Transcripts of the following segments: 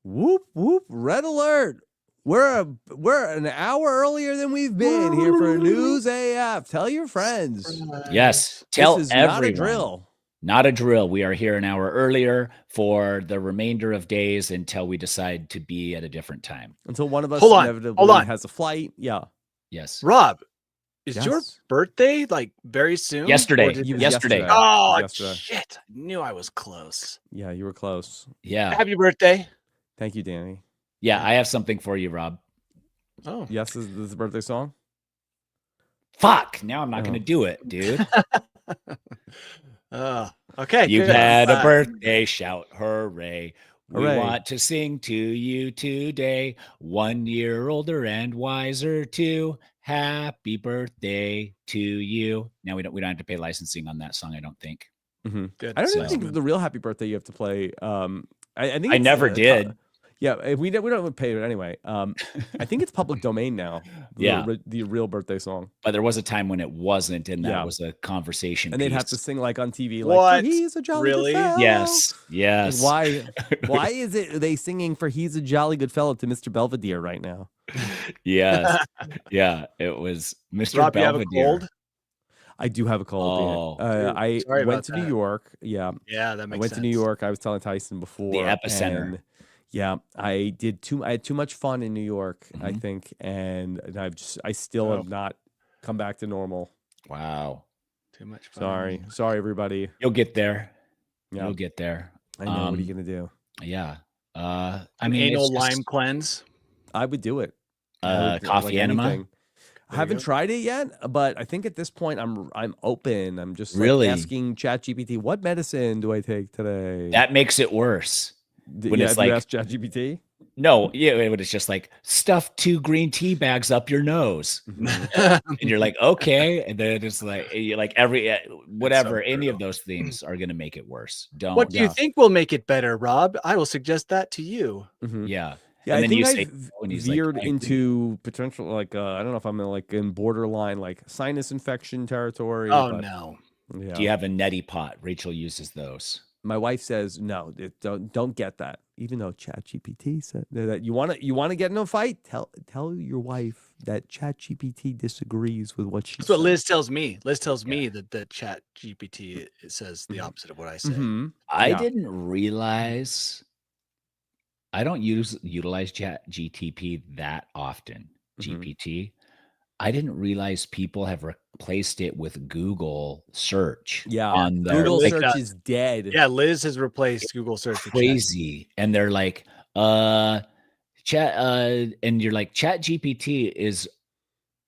Whoop, whoop, red alert. We're an hour earlier than we've been here for News AF. Tell your friends. Yes, tell this is everyone. Not a drill. Not a drill. We are here an hour earlier for the remainder of days until we decide to be at a different time. Until one of us inevitably has a flight. Yeah. Yes. Rob, is your birthday like very soon? Yesterday. Oh, yesterday. Shit. I knew I was close. Yeah, you were close. Yeah. Happy birthday. Thank you, Danny. Yeah, I have something for you, Rob. Oh. Yes, this is the birthday song? Fuck. Now I'm not going to do it, dude. Okay. You've had a birthday. Shout hooray. We Hooray. want to sing to you today. 1 year older and wiser too. Happy birthday to you. Now we don't have to pay licensing on that song, I don't think. Mm-hmm. Good. I don't even think the real happy birthday you have to play. I think I never did. Yeah, we don't pay it anyway. I think it's public domain now. The real birthday song. But there was a time when it wasn't, and that was a conversation. And piece. they'd have to sing like on TV, what? like "He's a jolly good fellow." Yes. Like, why is it they singing for "He's a jolly good fellow" to Mr. Belvedere right now? Yes, yeah, it was Mr. Rob, Belvedere. You have a cold? I do have a cold. I went to New York. Yeah, that makes sense. I went to New York. I was telling Tyson before. The epicenter. Yeah, I had too much fun in New York, I think, and I still have not come back to normal. Wow. Too much fun. Sorry, everybody. You'll get there. Yeah. You'll get there. I know. What are you gonna do? Yeah. I mean, anal lime cleanse. I would do it. Coffee enema. I haven't tried it yet, but I think at this point I'm open. I'm just really asking ChatGPT, what medicine do I take today? That makes it worse. When it's like, you asked ChatGPT? No, it's just like stuff 2 green tea bags up your nose, and you're like, okay, and then it's like whatever. Any of those things are going to make it worse. What do you think will make it better, Rob? I will suggest that to you. Yeah. Yeah, and I think I've veered like, into potential I don't know if I'm in borderline sinus infection territory. Oh no! Yeah. Do you have a neti pot? Rachel uses those. My wife says no. Don't get that. Even though ChatGPT said that you want to get in a fight, tell your wife that ChatGPT disagrees with what she. That's what Liz tells me. Liz tells me that ChatGPT says the opposite of what I say. I didn't realize. I don't utilize ChatGPT that often. GPT. I didn't realize people have replaced it with Google search. Yeah, Google search is dead. Yeah, Liz has replaced Google search. Crazy, and they're like, chat, and you're like, ChatGPT is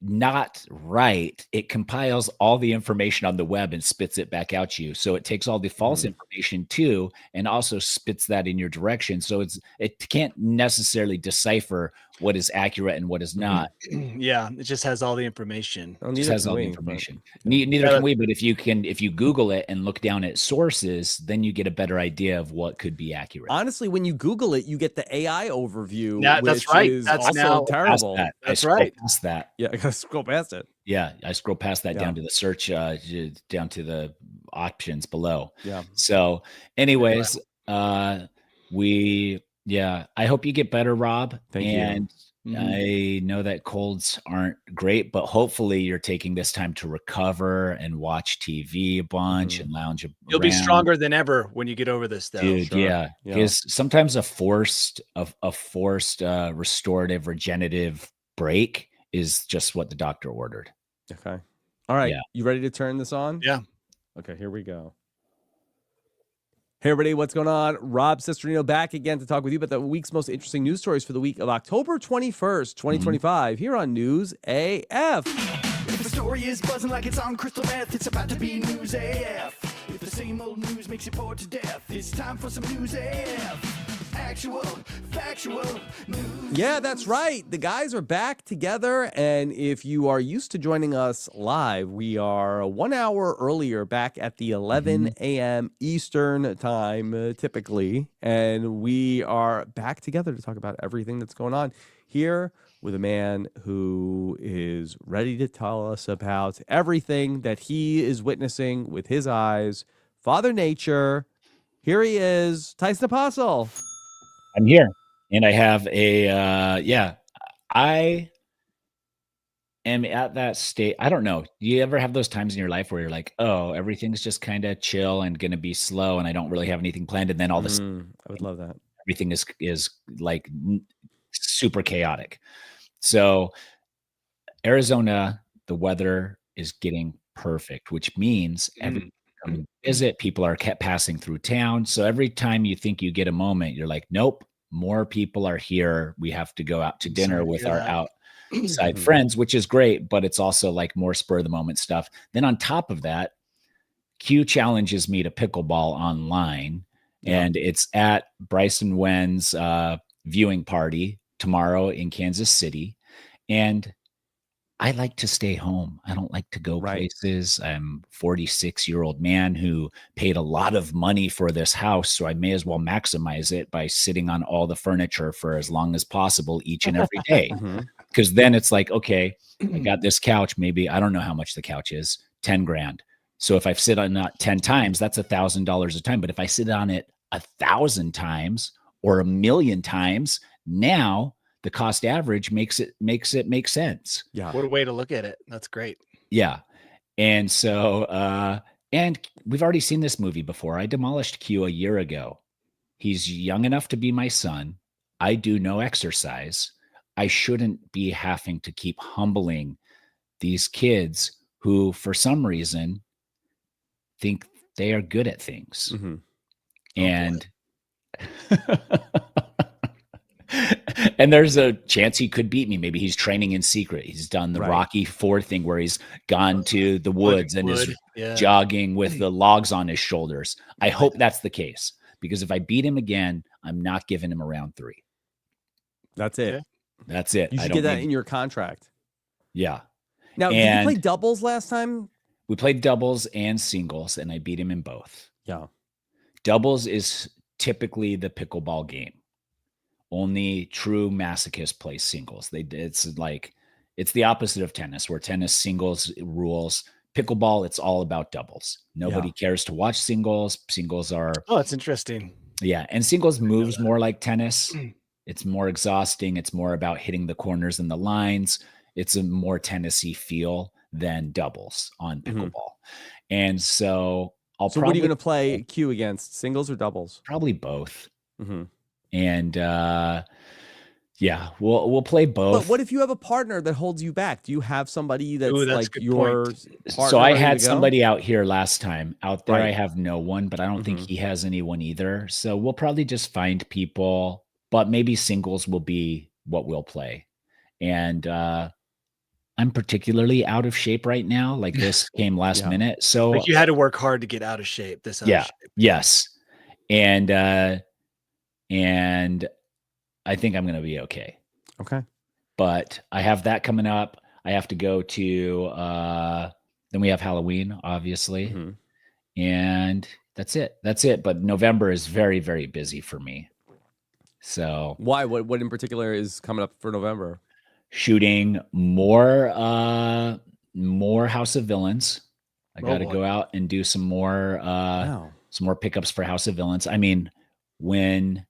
not right. It compiles all the information on the web and spits it back out to you. So it takes all the false information too, and also spits that in your direction. So it can't necessarily decipher what is accurate and what is not. Yeah, it just has all the information. It just has all the information. Neither can we, but if you Google it and look down at sources, then you get a better idea of what could be accurate. Honestly, when you Google it, you get the AI overview. That's right. That's also terrible. That's right. Past that. Yeah, I gotta scroll past it. Yeah, I scroll past that down to the search, down to the options below. Yeah. So, anyways, I hope you get better, Rob. Thank you. I know that colds aren't great, but hopefully you're taking this time to recover and watch TV a bunch and lounge around. You'll be stronger than ever when you get over this, though. Dude, yeah. Because sometimes a forced restorative, regenerative break is just what the doctor ordered. Okay. All right. Yeah. You ready to turn this on? Yeah. Okay, here we go. Hey, everybody, what's going on? Rob Cesternino back again to talk with you about the week's most interesting news stories for the week of October 21st, 2025, here on News AF. If the story is buzzing like it's on crystal meth, it's about to be News AF. If the same old news makes you bored to death, it's time for some News AF. Actual, factual news. Yeah, that's right. The guys are back together, and if you are used to joining us live, we are 1 hour earlier back at the 11 a.m. Eastern time, typically, and we are back together to talk about everything that's going on here with a man who is ready to tell us about everything that he is witnessing with his eyes. Father Nature, here he is, Tyson Apostle. I'm here. And I have a I am at that state. I don't know. Do you ever have those times in your life where you're like, oh, everything's just kind of chill and gonna be slow, and I don't really have anything planned, and then all of a sudden I would love that. everything is like super chaotic. So Arizona, the weather is getting perfect, which means every coming to visit, people are kept passing through town. So every time you think you get a moment, you're like, nope, more people are here. We have to go out to dinner with our outside friends, which is great, but it's also like more spur of the moment stuff. Then on top of that, Q challenges me to pickleball online, and it's at Bryson Wen's viewing party tomorrow in Kansas City. And I like to stay home. I don't like to go places. I'm a 46-year-old man who paid a lot of money for this house, so I may as well maximize it by sitting on all the furniture for as long as possible each and every day. Because then it's like, okay, I got this couch. Maybe I don't know how much the couch is, 10 grand. So if I sit on it 10 times, that's $1,000 a time. But if I sit on it 1,000 times or 1,000,000 times, now the cost average makes it make sense. Yeah. What a way to look at it. That's great. Yeah. And so, and we've already seen this movie before. I demolished Q a year ago. He's young enough to be my son. I do no exercise. I shouldn't be having to keep humbling these kids who, for some reason, think they are good at things. And and there's a chance he could beat me. Maybe he's training in secret. He's done the Rocky IV thing where he's gone to the woods and is jogging with the logs on his shoulders. I hope that's the case, because if I beat him again, I'm not giving him a round 3. That's it. Okay. That's it. You should get that in your contract. Yeah. Now, did you play doubles last time? We played doubles and singles, and I beat him in both. Yeah. Doubles is typically the pickleball game. Only true masochists play singles. It's like, it's the opposite of tennis, where tennis singles rules. Pickleball, it's all about doubles. Nobody cares to watch singles. Singles are... Oh, that's interesting. Yeah, and singles moves more like tennis. It's more exhausting. It's more about hitting the corners and the lines. It's a more tennis-y feel than doubles on pickleball. And so So what are you going to play Q against? Singles or doubles? Probably both. And yeah, we'll play both. But what if you have a partner that holds you back? Do you have somebody that's like your partner? So I had somebody out here last time. Out there, Right. I have no one, but I don't think he has anyone either. So we'll probably just find people, but maybe singles will be what we'll play. And I'm particularly out of shape right now. Like, this came last minute. So like, you had to work hard to get out of shape. This out of shape. Yes. And I think I'm going to be okay. Okay. But I have that coming up. I have to go to, then we have Halloween, obviously. And that's it. But November is very, very busy for me. So why? What in particular is coming up for November? Shooting more House of Villains. I got to go out and do some more pickups for House of Villains. I mean, when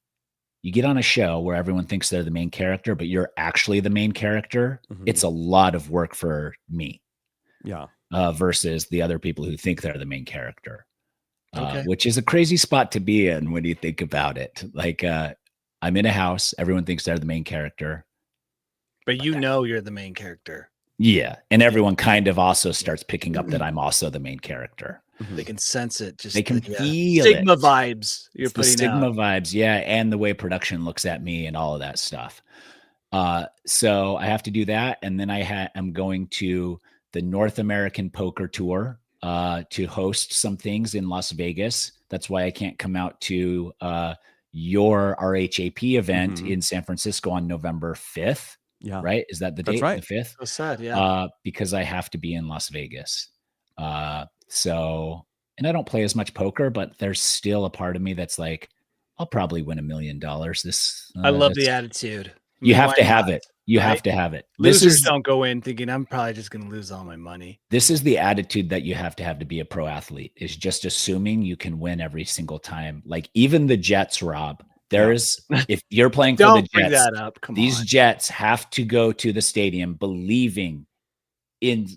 you get on a show where everyone thinks they're the main character, but you're actually the main character, it's a lot of work for me. Yeah. Versus the other people who think they're the main character, which is a crazy spot to be in when you think about it. Like, I'm in a house, everyone thinks they're the main character. But you know you're the main character. Yeah. And everyone kind of also starts picking up that I'm also the main character. They can sense it. Just they can feel Sigma it. vibes you're putting the Sigma out. vibes, yeah, and the way production looks at me and all of that stuff. So I have to do that, and then I'm going to the North American Poker Tour to host some things in Las Vegas. That's why I can't come out to your RHAP event in San Francisco on November 5th. Yeah. Right? Is that the date? That's right. The 5th? So sad, yeah. Because I have to be in Las Vegas. So, and I don't play as much poker, but there's still a part of me that's like, I'll probably win $1 million. I love the attitude. You have to have it. You have to have it. Losers don't go in thinking I'm probably just going to lose all my money. This is the attitude that you have to be a pro athlete, is just assuming you can win every single time. Like, even the Jets, Rob, There's if you're playing for the Don't bring Jets, that up. Come these on. Jets have to go to the stadium believing in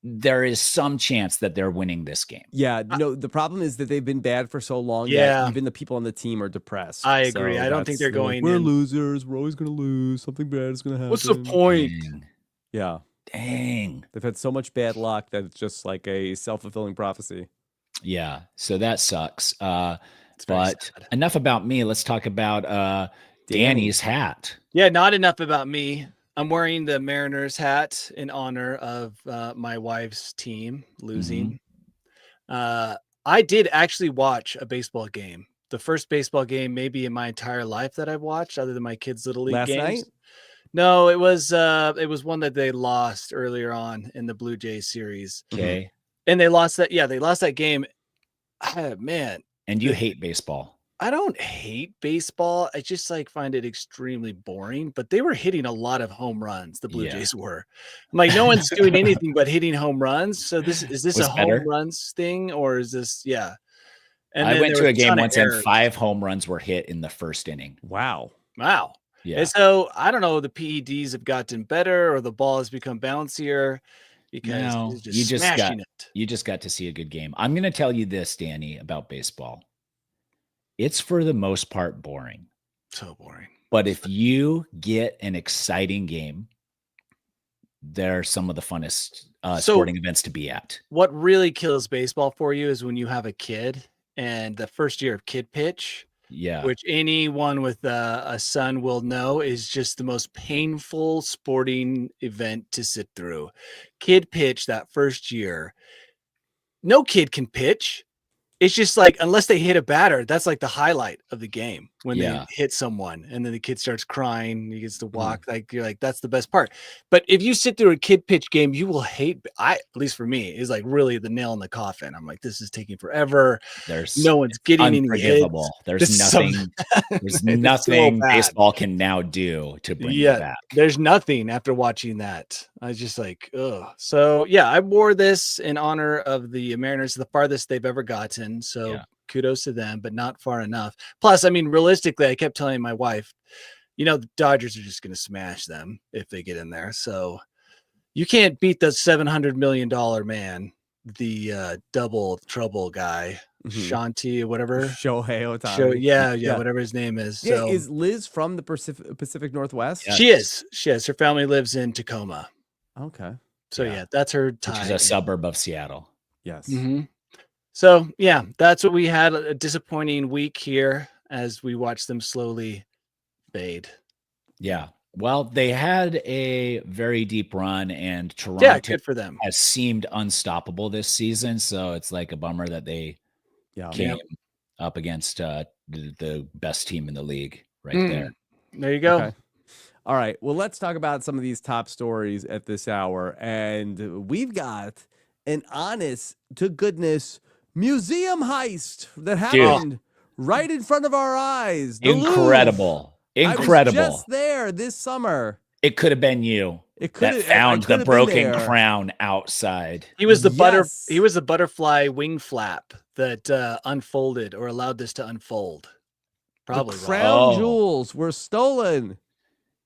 there is some chance that they're winning this game. Yeah, no, the problem is that they've been bad for so long Yeah. that even the people on the team are depressed. I agree. So I don't think they're like, going we're in. losers. We're always going to lose. Something bad is going to happen. What's the point? Yeah. Dang. They've had so much bad luck that it's just like a self-fulfilling prophecy. Yeah. So that sucks. It's very But sad. enough about me. Let's talk about Danny's hat. Yeah, not enough about me. I'm wearing the Mariners hat in honor of my wife's team losing. I did actually watch a baseball game. The first baseball game maybe in my entire life that I've watched, other than my kids' little league Last games. night? No, it was one that they lost earlier on in the Blue Jays series. Okay. And they lost that. Yeah, they lost that game. Man, And you hate baseball. I don't hate baseball. I just find it extremely boring, but they were hitting a lot of home runs. The Blue Yeah. Jays were. I'm like, no one's doing anything but hitting home runs. So is this Was a better? home runs thing or is this, yeah. And I then went there to was a game ton of once and errors. 5 home runs were hit in the first inning. Wow. Wow. Yeah. And so I don't know, the PEDs have gotten better or the ball has become bouncier because No, it's just you just smashing it. You just got to see a good game. I'm going to tell you this, Danny, about baseball. It's for the most part boring. So boring. But if you get an exciting game, they're some of the funnest sporting events to be at. What really kills baseball for you is when you have a kid and the first year of kid pitch, Yeah. which anyone with a son will know is just the most painful sporting event to sit through. Kid pitch that first year. No kid can pitch. It's just unless they hit a batter, that's the highlight of the game when they hit someone and then the kid starts crying. He gets to walk. You're like, that's the best part. But if you sit through a kid pitch game, you will hate, at least for me, is really the nail in the coffin. I'm like, this is taking forever. No one's getting any hits. Unforgivable. There's nothing. There's nothing baseball can now do to bring you back. There's nothing after watching that. I was just like, ugh. So yeah, I wore this in honor of the Mariners, the farthest they've ever gotten. So kudos to them, but not far enough. Plus, I mean, realistically, I kept telling my wife, the Dodgers are just going to smash them if they get in there. So you can't beat the $700 million man, the double trouble guy, Shanti or whatever. Shohei Ohtani. Whatever his name is. Yeah, So is Liz from the Pacific Northwest? Yeah. she is. Her family lives in Tacoma. Okay. So that's her tie. Which is a suburb of Seattle. Yes. So yeah, that's what we had. A disappointing week here as we watched them slowly fade. Yeah. Well, they had a very deep run, and Toronto good for them. has seemed unstoppable this season. So it's a bummer that they came up against the best team in the league there. There you go. Okay. All right. Well, let's talk about some of these top stories at this hour. And we've got an honest to goodness museum heist that happened right in front of our eyes. The Incredible. Louvre. Incredible. I was just there this summer. It could have been you. That found the broken crown outside. He was the He was the butterfly wing flap that unfolded or allowed this to unfold. Probably the crown jewels were stolen.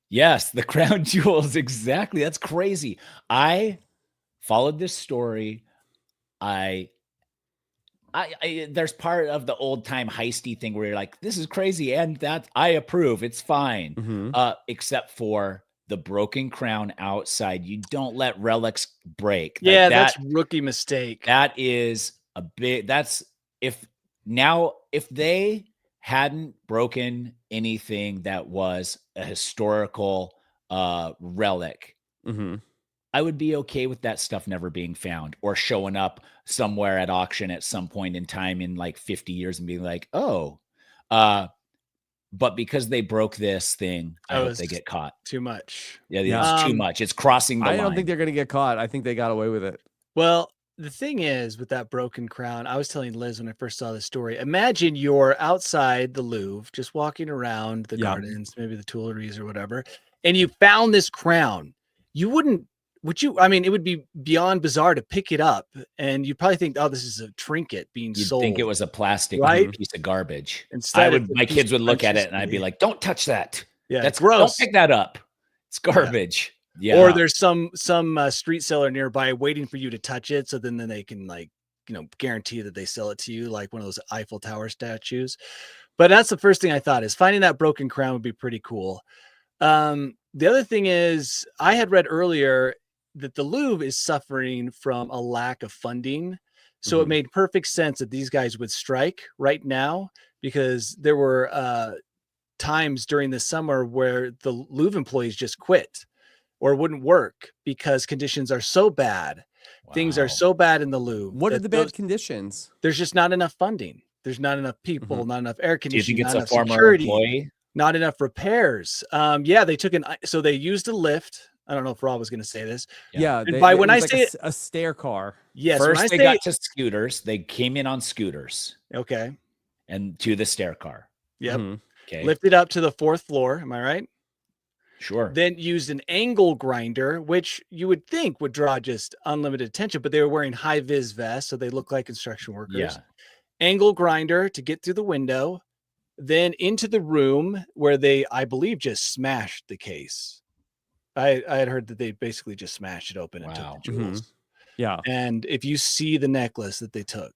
Yes, the crown jewels. Exactly. That's crazy. I followed this story. There's part of the old time heisty thing where you're like, this is crazy. And that I approve. It's fine. Except for the broken crown outside. You don't let relics break. Yeah, that's rookie mistake. That is a big, if they hadn't broken anything that was a historical relic, I would be okay with that stuff never being found or showing up somewhere at auction at some point in time in 50 years and being like, but because they broke this thing, I hope they get caught. Too much. Yeah, it's too much. It's crossing the line. I don't think they're going to get caught. I think they got away with it. Well, the thing is with that broken crown, I was telling Liz when I first saw this story, imagine you're outside the Louvre, just walking around the gardens, maybe the Tuileries or whatever, and you found this crown. You wouldn't I mean, it would be beyond bizarre to pick it up and you probably think, oh, this is a trinket being You'd sold. think it was a plastic Right? piece of garbage. Instead, it's a My piece kids of would look at precious it and I'd be meat. like, don't touch that. Yeah, That's gross. Don't pick that up. It's garbage. Yeah. Or there's some street seller nearby waiting for you to touch it. So then they can guarantee that they sell it to you like one of those Eiffel Tower statues. But that's the first thing I thought is finding that broken crown would be pretty cool. The other thing is I had read earlier that the Louvre is suffering from a lack of funding. So it made perfect sense that these guys would strike right now because there were times during the summer where the Louvre employees just quit or wouldn't work because conditions are so bad. Wow. Things are so bad in the Louvre. What are the bad conditions? There's just not enough funding. There's not enough people, not enough air Do you conditioning, think it's not a enough former security, employee? not enough repairs. Yeah, they took so they used a lift. I don't know if Rob was going to say this. Yeah. And by when I say a stair car. yes, First they got to scooters. They came in on scooters okay, and to the stair car. yep, Okay. lifted up to the 4th floor. Am I right? Sure. Then used an angle grinder, which you would think would draw just unlimited attention, but they were wearing high vis vests, so they look like construction workers. Yeah. Angle grinder to get through the window, then into the room where they, I believe, just smashed the case. I had heard that they basically just smashed it open and took Wow. the jewels. Yeah. And if you see the necklace that they took,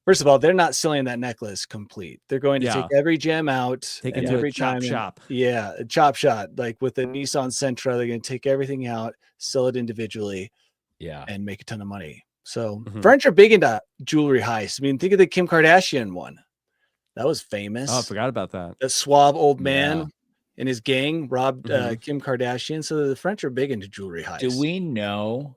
first of all, they're not selling that necklace complete. They're going to take every gem out, Take and it to every a chop shop. Yeah, a chop shot. Like with the Nissan Sentra, they're going to take everything out, sell it individually, Yeah. and make a ton of money. So French are big into jewelry heists. I mean, think of the Kim Kardashian one. That was famous. Oh, I forgot about that. That suave old man and his gang robbed Kim Kardashian. So the French are big into jewelry heists. Do we know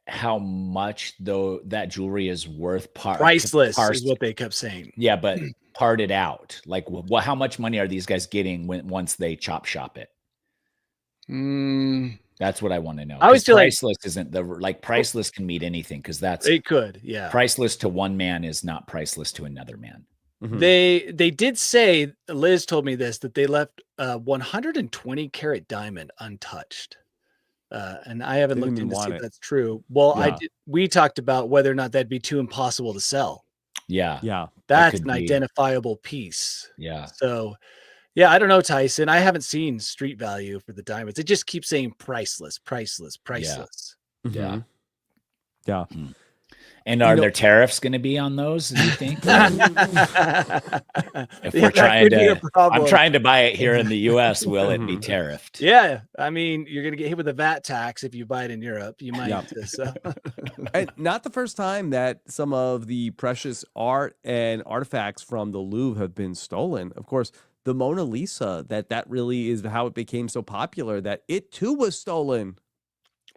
how much though that jewelry is worth? Priceless is what they kept saying. Yeah, but parted out. Like, how much money are these guys getting once they chop shop it? That's what I want to know. I always feel priceless isn't priceless can mean anything because it could, yeah. Priceless to one man is not priceless to another man. They did say, Liz told me this, that they left 120 karat diamond untouched. And I haven't looked into see if that's true. Well, we talked about whether or not that'd be too impossible to sell. Yeah. Yeah. That's an identifiable piece. Yeah. So yeah, I don't know, Tyson. I haven't seen street value for the diamonds. It just keeps saying priceless, priceless, priceless. Yeah. Yeah. And are there tariffs going to be on those? Do you think? If we're trying I'm trying to buy it here in the U.S., will it be tariffed? Yeah, I mean, you're going to get hit with a VAT tax if you buy it in Europe. You might. So. And not the first time that some of the precious art and artifacts from the Louvre have been stolen. Of course, the Mona Lisa, that really is how it became so popular, that it too was stolen.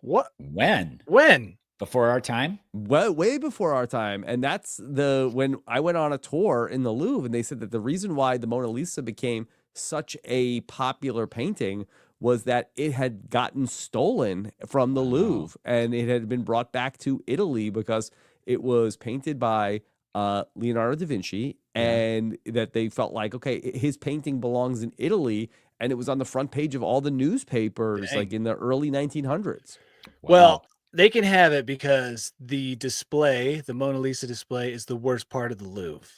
What? When? Before our time? Well, way before our time. And that's when I went on a tour in the Louvre, and they said that the reason why the Mona Lisa became such a popular painting was that it had gotten stolen from the Louvre, and it had been brought back to Italy because it was painted by Leonardo da Vinci, and that they felt like, okay, his painting belongs in Italy, and it was on the front page of all the newspapers like in the early 1900s. Well, they can have it because the display, the Mona Lisa display, is the worst part of the Louvre.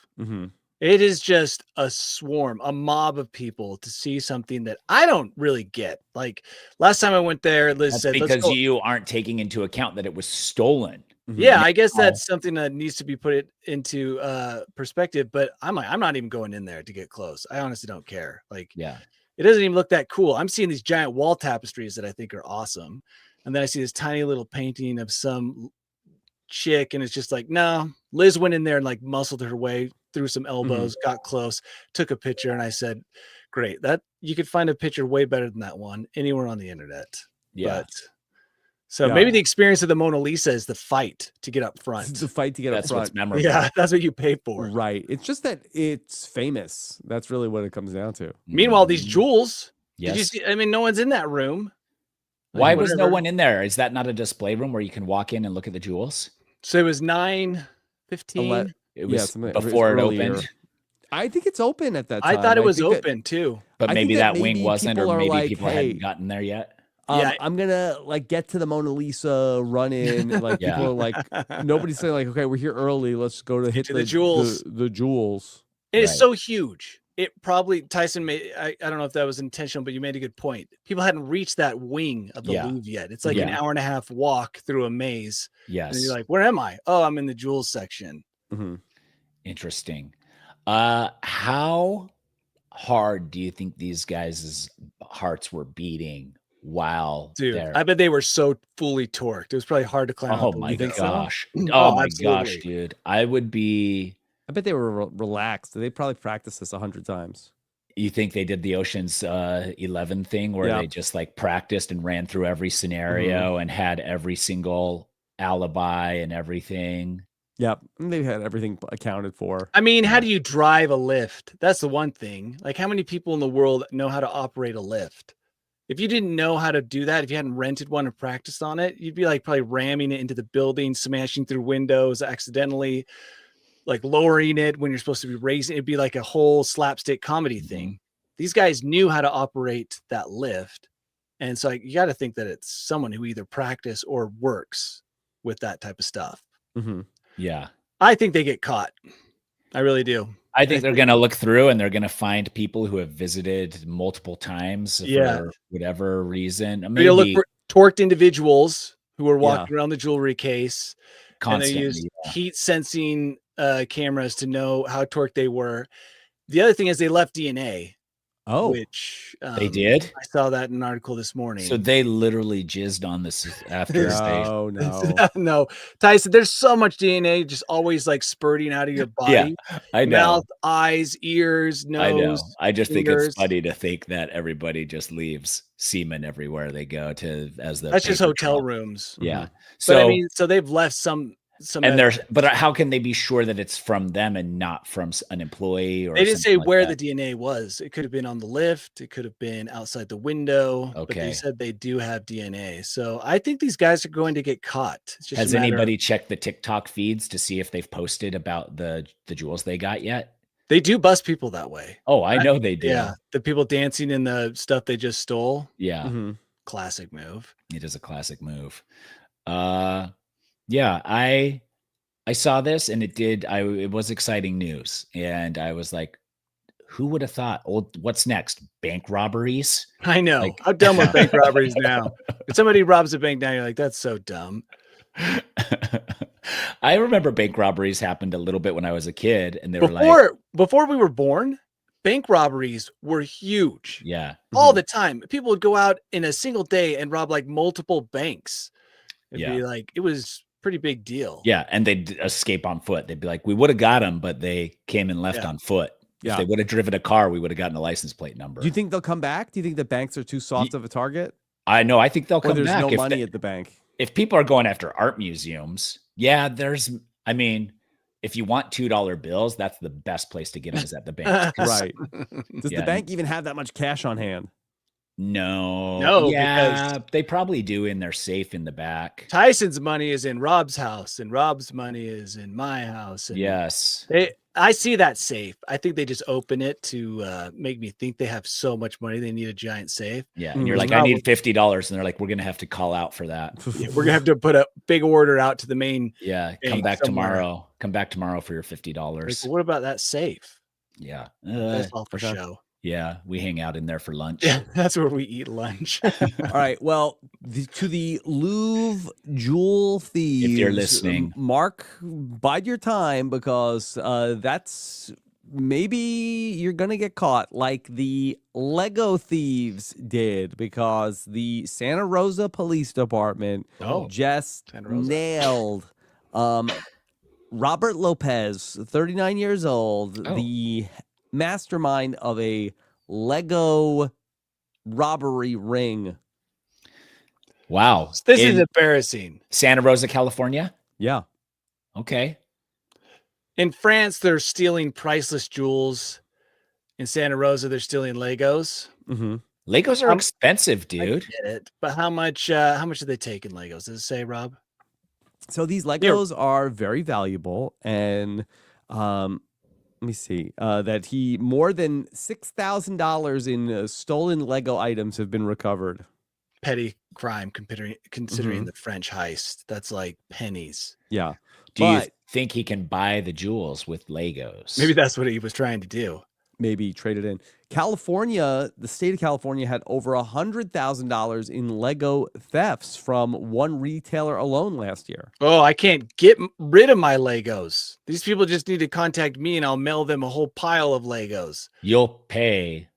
It is just a swarm, a mob of people to see something that I don't really get. Like last time I went there, Liz said, because you aren't taking into account that it was stolen. Yeah, I guess that's something that needs to be put into perspective. But I'm not even going in there to get close. I honestly don't care. Like, it doesn't even look that cool. I'm seeing these giant wall tapestries that I think are awesome. And then I see this tiny little painting of some chick, and it's just like, no. Liz went in there and like muscled her way through some elbows, got close, took a picture, and I said, great, that you could find a picture way better than that one anywhere on the internet. Maybe the experience of the Mona Lisa is the fight to get up front. The fight to get up front. That's what's memorable. Yeah, that's what you pay for. Right. It's just that it's famous. That's really what it comes down to. Meanwhile, these jewels, yes. Did you see? I mean, no one's in that room. Why was no one in there? Is that not a display room where you can walk in and look at the jewels? So it was 9:15. It was before it opened. I think it's open at that time. I thought it was open too. But maybe that wing wasn't, or maybe people hadn't gotten there yet. Yeah. I'm gonna like get to the Mona Lisa, run in. Like Yeah. people are like, nobody's saying like, okay, we're here early. Let's go to hit to the jewels. the jewels. It is Right. so huge. It probably Tyson made. I don't know if that was intentional, but you made a good point. People hadn't reached that wing of the Yeah. Louvre yet. It's like an Yeah. hour and a half walk through a maze, and Yes. you're like, "Where am I? Oh, I'm in the jewels section." Mm-hmm. Interesting. How hard do you think these guys' hearts were beating while Dude, they're I bet they were so fully torqued. It was probably hard to climb up Oh the my window. gosh. Oh, Oh my absolutely. gosh, dude. I would be I bet they were relaxed. They probably practiced this 100 times. You think they did the Ocean's 11 thing where Yeah. they just like practiced and ran through every scenario and had every single alibi and everything? Yep, and they had everything accounted for. I mean, how Yeah. do you drive a lift? That's the one thing. Like, how many people in the world know how to operate a lift? If you didn't know how to do that, if you hadn't rented one and practiced on it, you'd be like probably ramming it into the building, smashing through windows accidentally, like lowering it when you're supposed to be raising. It'd be like a whole slapstick comedy thing. These guys knew how to operate that lift. And so you got to think that it's someone who either practice or works with that type of stuff. Mm-hmm. Yeah. I think they get caught. I really do. I think they're going to look through and they're going to find people who have visited multiple times Yeah. for whatever reason. They're Maybe gonna look for torqued individuals who are walking around the jewelry case. constantly. And they use heat sensing cameras to know how torqued they were. The other thing is they left DNA. Oh, Which They did? I saw that in an article this morning. So they literally jizzed on this after they no. No, Tyson, there's so much DNA just always like spurting out of your body. I know. Mouth, eyes, ears, nose. I know. I just think fingers. it's funny to think that everybody just leaves semen everywhere they go to as the That's just paper hotel trail. rooms. Yeah. But So I mean, so they've left some and there's evidence. but how can they be sure that it's from them and not from an employee or They didn't say something like where that? the DNA was. It could have been on the lift. It could have been outside the window. But Okay. they said they do have DNA. So I think these guys are going to get caught. It's just Has a matter of- anybody checked the TikTok feeds to see if they've posted about the jewels they got yet? They do bust people that way. Oh, I know they do. Yeah, the people dancing in the stuff they just stole. Yeah. Mm-hmm. Classic move. It is a classic move. Yeah, I saw this and it was exciting news. And I was like, who would have thought, what's next? Bank robberies? I know. Like- I'm done with bank robberies now. If somebody robs a bank now, you're like, that's so dumb. I remember bank robberies happened a little bit when I was a kid and they were like, Before we were born, bank robberies were huge. yeah, All the time. People would go out in a single day and rob like multiple banks. It'd Yeah. be like, it was pretty big deal. yeah. And they'd escape on foot. They'd be like, we would have got them, but they came and left Yeah. on foot. If Yeah. they would have driven a car, we would have gotten a license plate number. Do you think they'll come back? Do you think the banks are too soft of a target? I know. I think they'll Or come there's back. no If money they- at the bank? if people are going after art museums, yeah, I mean, if you want $2 bills, that's the best place to get them is at the bank. Right. Does Yeah. the bank even have that much cash on hand? No, yeah, because- they probably do in their safe in the back. Tyson's money is in Rob's house, and Rob's money is in my house. And Yes, I see that safe. I think they just open it to make me think they have so much money they need a giant safe. yeah, and you're like, No. I need $50, and they're like, we're gonna have to call out for that. Yeah, we're gonna have to put a big order out to the main. Yeah, come Bank back somewhere. tomorrow. Come back tomorrow for your Like, $50. what about that safe? Yeah, That's all for okay. show. yeah, we hang out in there for lunch. Yeah, that's where we eat lunch. All right. Well, to the Louvre jewel thieves, you're listening. Mark, bide your time because that's maybe you're gonna get caught like the Lego thieves did because the Santa Rosa Police Department just Santa Rosa. nailed Robert Lopez, 39 years old, Oh. the mastermind of a Lego robbery ring. Wow, This is in embarrassing. Santa Rosa, California. Yeah. Okay, In France, they're stealing priceless jewels. In Santa Rosa, they're stealing Legos. Mm-hmm. Legos are expensive, I dude. get it, but how much are they taking Legos? Does it say, Rob? So these Legos are very valuable, and let me see that more than $6,000 in stolen Lego items have been recovered. petty crime considering the French heist. That's like pennies. Yeah. Do you But think he can buy the jewels with Legos? Maybe that's what he was trying to do. maybe trade it in. California, the state of California had over $100,000 in Lego thefts from one retailer alone last year. Oh, I can't get rid of my Legos. These people just need to contact me and I'll mail them a whole pile of Legos. You'll pay.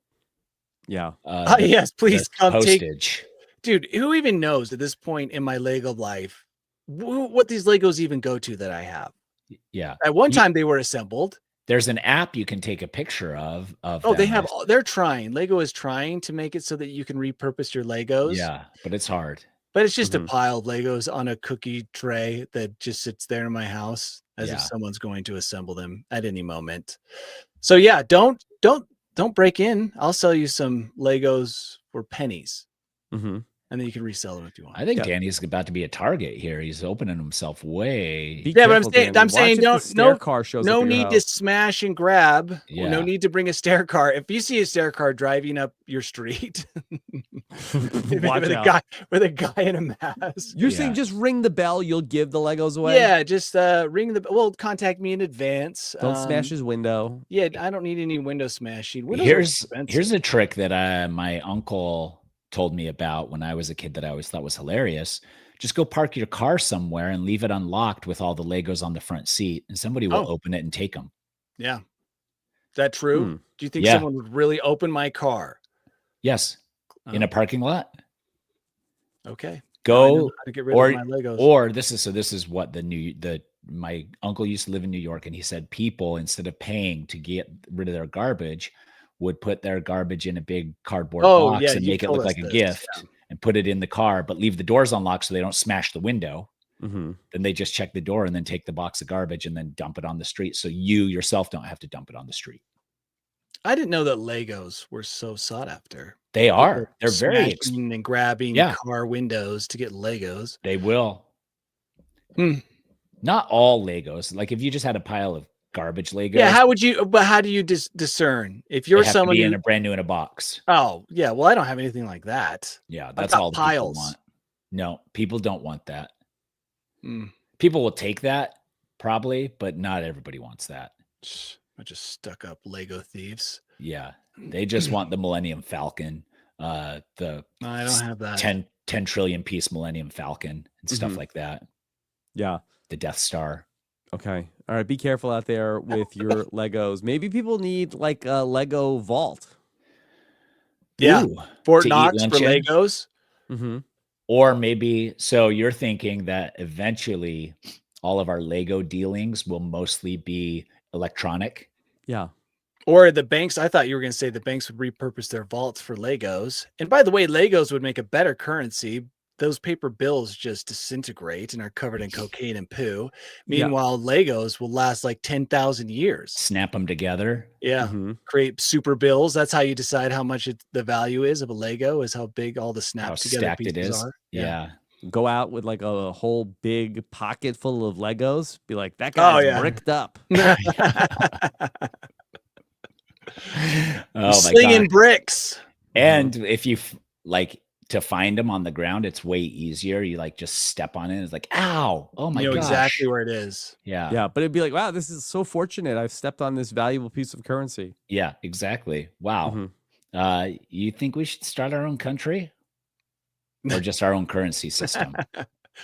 Yeah. Yes, please come take. postage. Dude, who even knows at this point in my Lego life what these Legos even go to that I have? Yeah. At one time they were assembled. There's an app you can take a picture of. Oh, they have. They're trying. Lego is trying to make it so that you can repurpose your Legos. Yeah, but it's hard. But it's just a pile of Legos on a cookie tray that just sits there in my house as if someone's going to assemble them at any moment. So yeah, don't break in. I'll sell you some Legos for pennies. And then you can resell them if you want. I think Danny's about to be a target here. He's opening himself way. Be Yeah, careful, but I'm saying Danny. Watch if the stair car shows up no at your need to house. smash and grab. Yeah. No need to bring a stair car. If you see a stair car driving up your street, Watch with out. a guy in a mask. You're saying just ring the bell, you'll give the Legos away? Yeah, just ring the. Well, contact me in advance. Don't smash his window. Yeah, I don't need any window smashing. Windows are expensive. Here's a trick that my uncle told me about when I was a kid that I always thought was hilarious. Just go park your car somewhere and leave it unlocked with all the Legos on the front seat, and somebody will open it and take them. Yeah. Is that true? Do you think someone would really open my car? Yes. In a parking lot. Okay. Go to get rid of my Legos. Or this is what my uncle used to live in New York, and he said people, instead of paying to get rid of their garbage, would put their garbage in a big cardboard box and make it look like a gift and put it in the car, but leave the doors unlocked so they don't smash the window. Then they just check the door and then take the box of garbage and then dump it on the street. So you yourself don't have to dump it on the street. I didn't know that Legos were so sought after. They are. They're very smashing and grabbing car windows to get Legos. They will. Not all Legos. Like if you just had a pile of garbage Legos. Yeah, how do you discern if you're someone in a brand new in a box? Oh, yeah. Well, I don't have anything like that. Yeah, that's all piles. People want. No, people don't want that. People will take that probably, but not everybody wants that. I just stuck up Lego thieves. Yeah, they just want the Millennium Falcon, I don't have that 10 trillion piece Millennium Falcon and stuff like that. Yeah, the Death Star. Okay. All right. Be careful out there with your Legos. Maybe people need like a Lego vault. Yeah. Fort Knox for Legos. Or maybe, so you're thinking that eventually all of our Lego dealings will mostly be electronic? Yeah. Or the banks, I thought you were going to say the banks would repurpose their vaults for Legos. And by the way, Legos would make a better currency. Those paper bills just disintegrate and are covered in cocaine and poo. Meanwhile, Legos will last like 10,000 years. Snap them together. Yeah. Create super bills. That's how you decide how much the value is of a Lego, is how big all the snap together pieces are. Yeah. Go out with like a whole big pocket full of Legos. Be like, that guy's bricked up. Slinging bricks. And if you to find them on the ground, it's way easier. You like just step on it. It's like, ow. Oh my gosh. Exactly where it is. Yeah. Yeah. But it'd be like, wow, this is so fortunate. I've stepped on this valuable piece of currency. Yeah, exactly. Wow. You think we should start our own country? Or just our own currency system?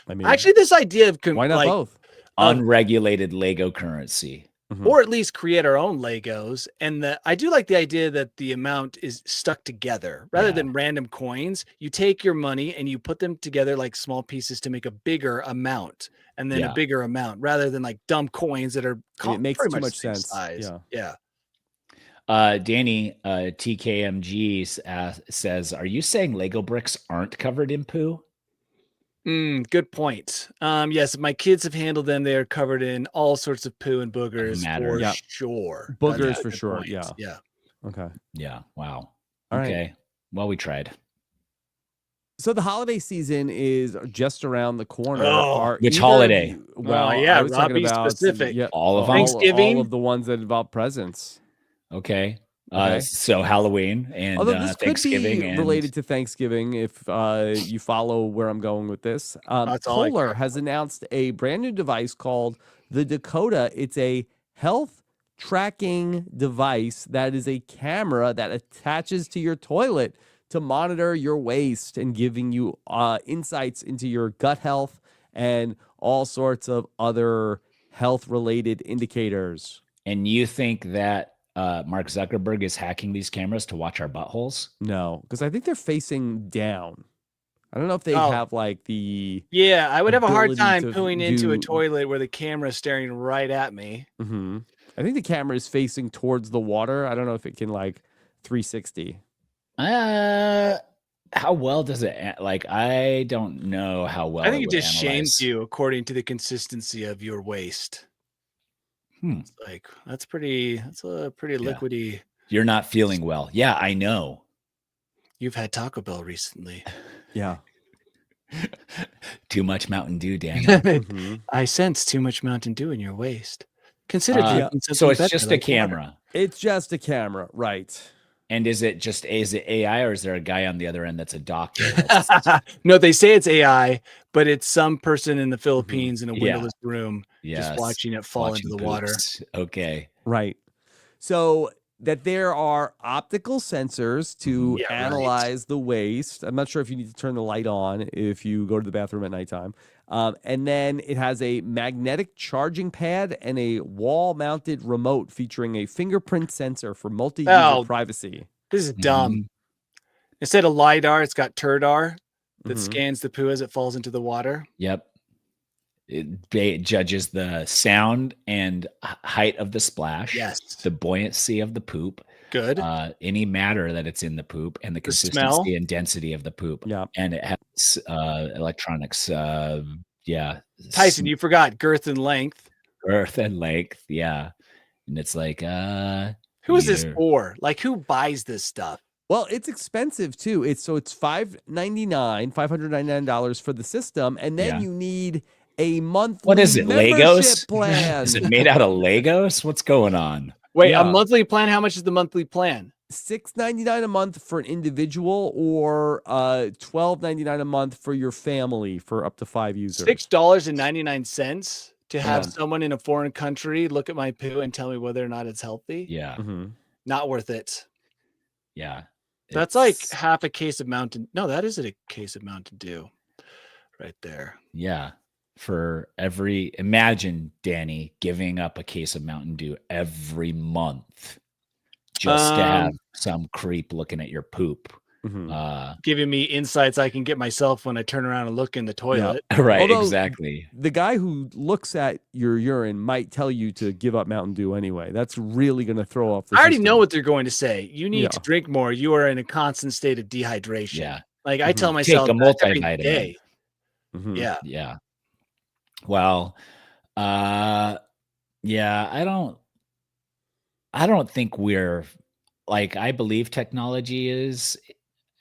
I mean, actually, this idea of why not both? Unregulated Lego currency. Or at least create our own Legos. And I do like the idea that the amount is stuck together rather than random coins. You take your money and you put them together like small pieces to make a bigger amount, and then a bigger amount, rather than like dumb coins that are it makes too much sense. Size. Yeah. Danny, TKMG says, are you saying Lego bricks aren't covered in poo? Good point. Yes, my kids have handled them. They are covered in all sorts of poo and boogers for sure. Boogers for sure. Point. Yeah. Okay. Yeah. Wow. All okay. Right. Well, we tried. So the holiday season is just around the corner. Which holiday? Well, I was talking about specific. All of them? Thanksgiving. All of the ones that involve presents. Okay. Okay. So Halloween and Although this could Thanksgiving be and related to Thanksgiving if you follow where I'm going with this. That's all I Kohler care has announced a brand new device called the Dakota. It's a health tracking device that is a camera that attaches to your toilet to monitor your waste and giving you insights into your gut health and all sorts of other health related indicators. and you think that Mark Zuckerberg is hacking these cameras to watch our buttholes? No, because I think they're facing down. I don't know if they Oh. have like the. Yeah, I would have a hard ability time to pooing into a do- toilet where the camera's staring right at me. Mhm. I think the camera is facing towards the water. I don't know if it can like 360. How well does it like? I don't know how well I think it would just shames analyze. you according to the consistency of your waste. It's like that's a pretty liquidy. You're not feeling well. Yeah, I know. You've had Taco Bell recently. Yeah. Too much Mountain Dew, Danny. Mhm. I sense too much Mountain Dew in your waste. Consider Yeah. drinking So something it's better, just a like water. camera. It's just a camera, right? And is it AI or is there a guy on the other end that's a doctor? No, they say it's AI, but it's some person in the Philippines in a Yeah. windowless room Yes. just watching it fall into Watching the water. poops. Okay. Right. So that there are optical sensors to Yeah, right. analyze the waste. I'm not sure if you need to turn the light on if you go to the bathroom at nighttime. And then it has a magnetic charging pad and a wall-mounted remote featuring a fingerprint sensor for multi-user Oh. privacy. This is dumb. Instead of LiDAR, it's got TURDAR that Mhm. scans the poo as it falls into the water. Yep. It judges the sound and height of the splash. Yes. The buoyancy of the poop. Good. Any matter that it's in the poop and the The smell. consistency and density of the poop. Yeah. And it has electronics. Yeah. Tyson, you forgot girth and length. Girth and length. Yeah. And it's like, Who is this you're- for? Like, who buys this stuff? Well, it's expensive too. It's $599 for the system, and then Yeah. you need a monthly What is it, membership Legos? plan. Is it made out of Legos? What's going on? Wait, Yeah. a monthly plan? How much is the monthly plan? $6.99 a month for an individual, or $12.99 a month for your family for up to 5 users. $6.99 to have Yeah. someone in a foreign country look at my poo and tell me whether or not it's healthy. Yeah. Mhm. Not worth it. Yeah. That's like It's- half a case of Mountain. No, that isn't a case of Mountain Dew right there. Yeah. Imagine Danny giving up a case of Mountain Dew every month just to have some creep looking at your poop. Mhm. Giving me insights I can get myself when I turn around and look in the toilet. Right. Although- Exactly. The guy who looks at your urine might tell you to give up Mountain Dew anyway. That's really going to throw off the I already system. know what they're going to say. You need Yeah. to drink more. You are in a constant state of dehydration. Yeah. Like I tell Mhm. myself Take a that every multivitamin. day. Mhm. Yeah. Yeah. Well, yeah, I don't think we're like, I believe technology is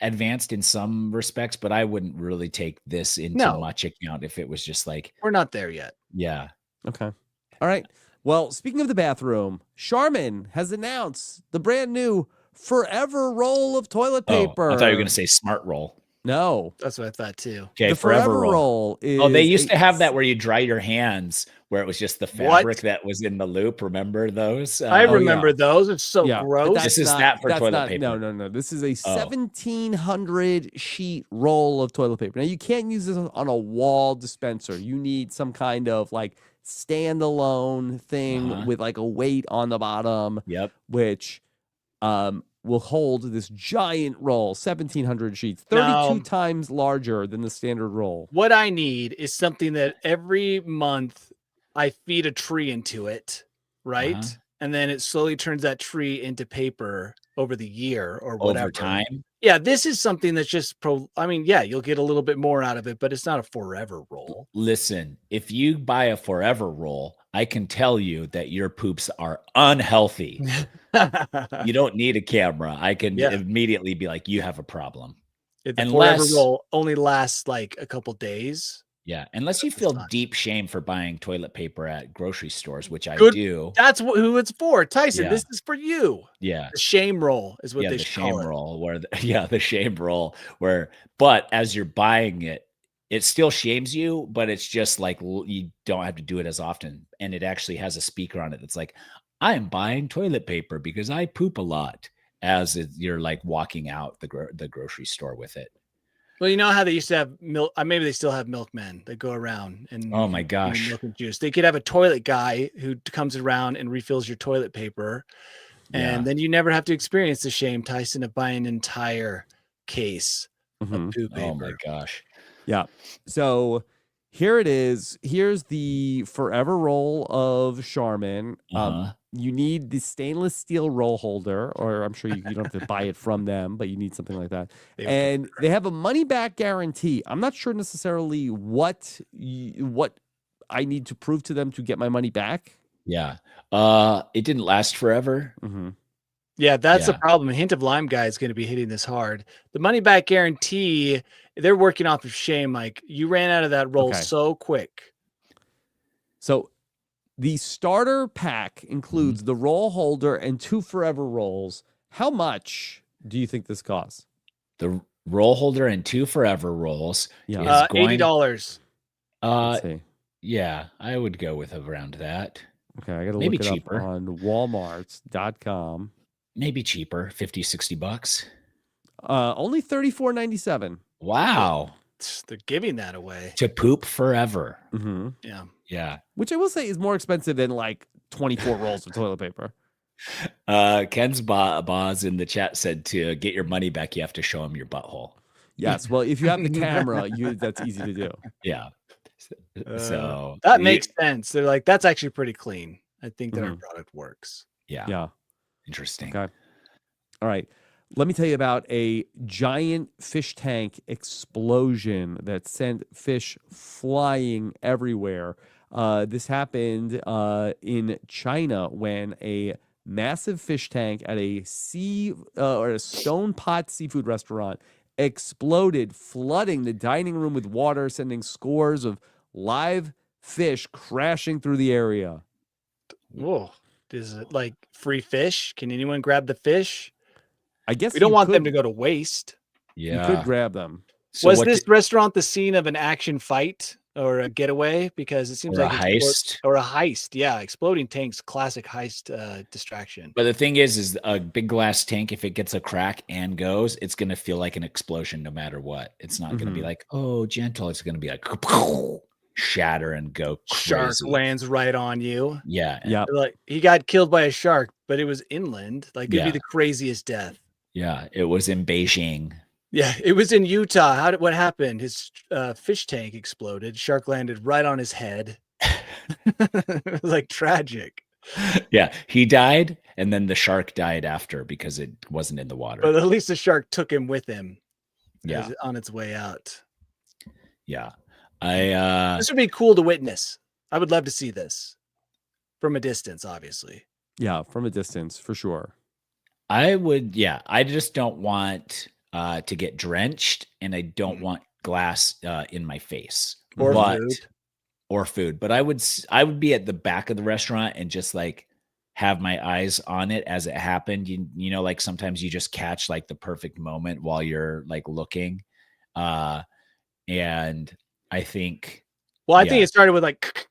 advanced in some respects, but I wouldn't really take this into No. much account if it was just like, We're not there yet. yeah. Okay. All right. Well, speaking of the bathroom, Charmin has announced the brand new Forever roll of toilet paper. Oh, I thought you were going to say smart roll. No. That's what I thought too. Okay, The forever roll. is Oh, they used a- to have that where you dry your hands, where it was just the fabric that was in the loop. Remember those? I yeah. remember those. It's so Yeah, but gross. that's This is not- that for that's toilet not- paper. No. This is a Oh. 1,700 sheet roll of toilet paper. Now, you can't use this on a wall dispenser. You need some kind of like standalone thing Uh-huh. with like a weight on the bottom, Yep. which will hold this giant roll, 1,700 sheets, 32 Now- times larger than the standard roll. What I need is something that every month I feed a tree into it, right? Uh-huh. And then it slowly turns that tree into paper over the year or whatever. Over time. Yeah, this is something that's just yeah, you'll get a little bit more out of it, but it's not a forever roll. Listen, if you buy a forever roll, I can tell you that your poops are unhealthy. You don't need a camera. I can Yeah. immediately be like, you have a problem. If the Unless- forever roll only lasts like a couple days, Yeah, unless you the feel sun. deep shame for buying toilet paper at grocery stores, which I Good. do. That's who it's for. Tyson, Yeah. this is for you. Yeah. The shame roll is what Yeah, they the should call shame it. roll where the shame roll where but as you're buying it, it still shames you, but it's just like you don't have to do it as often. And it actually has a speaker on it that's like, I'm buying toilet paper because I poop a lot you're like walking out the grocery store with it. Well, you know how they used to have milk. Maybe they still have milkmen that go around and Oh my give you gosh. milk and juice. They could have a toilet guy who comes around and refills your toilet paper, Yeah. and then you never have to experience the shame, Tyson, of buying an entire case of Mhm. poo Oh my paper. gosh. Yeah. So here it is. Here's the forever roll of Charmin. Uh-huh. You need the stainless steel roll holder, or I'm sure you don't have to buy it from them, but you need something like that. They would And they have a money back guarantee. I'm not sure necessarily what I need to prove to them to get my money back. Yeah. It didn't last forever. Mm-hmm. Yeah, that's the Yeah. problem. Hint of Lime Guy is going to be hitting this hard. The money back guarantee, they're working off of shame. Like, you ran out of that roll Okay. so quick. So the starter pack includes the roll holder and 2 forever rolls. How much do you think this costs? The roll holder and 2 forever rolls Yeah. is going $80. Let's see. yeah, I would go with around that. Okay, I got to Maybe look it cheaper. up on walmart.com. Maybe cheaper, 50, 60 bucks. Only $34.97. Wow. They're giving that away. To poop forever. Mm-hmm. Yeah. Yeah. Which I will say is more expensive than like 24 rolls of toilet paper. Ken's boss in the chat said to get your money back, you have to show him your butthole. Yes. Well, if you have the camera, that's easy to do. Yeah. So That makes sense. They're like, that's actually pretty clean. I think that our Mhm. product works. yeah. Yeah. Interesting. Okay. All right. Let me tell you about a giant fish tank explosion that sent fish flying everywhere. This happened in China when a massive fish tank at a or a Stone Pot seafood restaurant exploded, flooding the dining room with water, sending scores of live fish crashing through the area. Whoa. Is it like free fish? Can anyone grab the fish? I guess We don't you want them could- to go to waste. You Yeah. could grab them. So Was what this did- restaurant the scene of an action fight or a getaway? Because it seems Or a like heist? or a heist. Yeah, exploding tanks, classic heist distraction. But the thing is a big glass tank, if it gets a crack and goes, it's going to feel like an explosion no matter what. It's not going to be like, oh, gentle. It's going to be like shatter and go Shark crazy. lands right on you. Yeah. Yeah. Like, he got killed by a shark, but it was inland. Like, it'd Yeah. be the craziest death. Yeah. It was in Beijing. Yeah, it was in Utah. What happened? His fish tank exploded. Shark landed right on his head. It was like tragic. Yeah. He died, and then the shark died after because it wasn't in the water. But at least the shark took him with him. Yeah. On its way out. Yeah. This would be cool to witness. I would love to see this from a distance, obviously. Yeah, from a distance, for sure. I would, yeah. I just don't want to get drenched, and I don't want glass in my face Or But- food. or food. But I would be at the back of the restaurant and just like have my eyes on it as it happened. You know, like sometimes you just catch like the perfect moment while you're like looking. And I think, Well, I think yeah. it started with like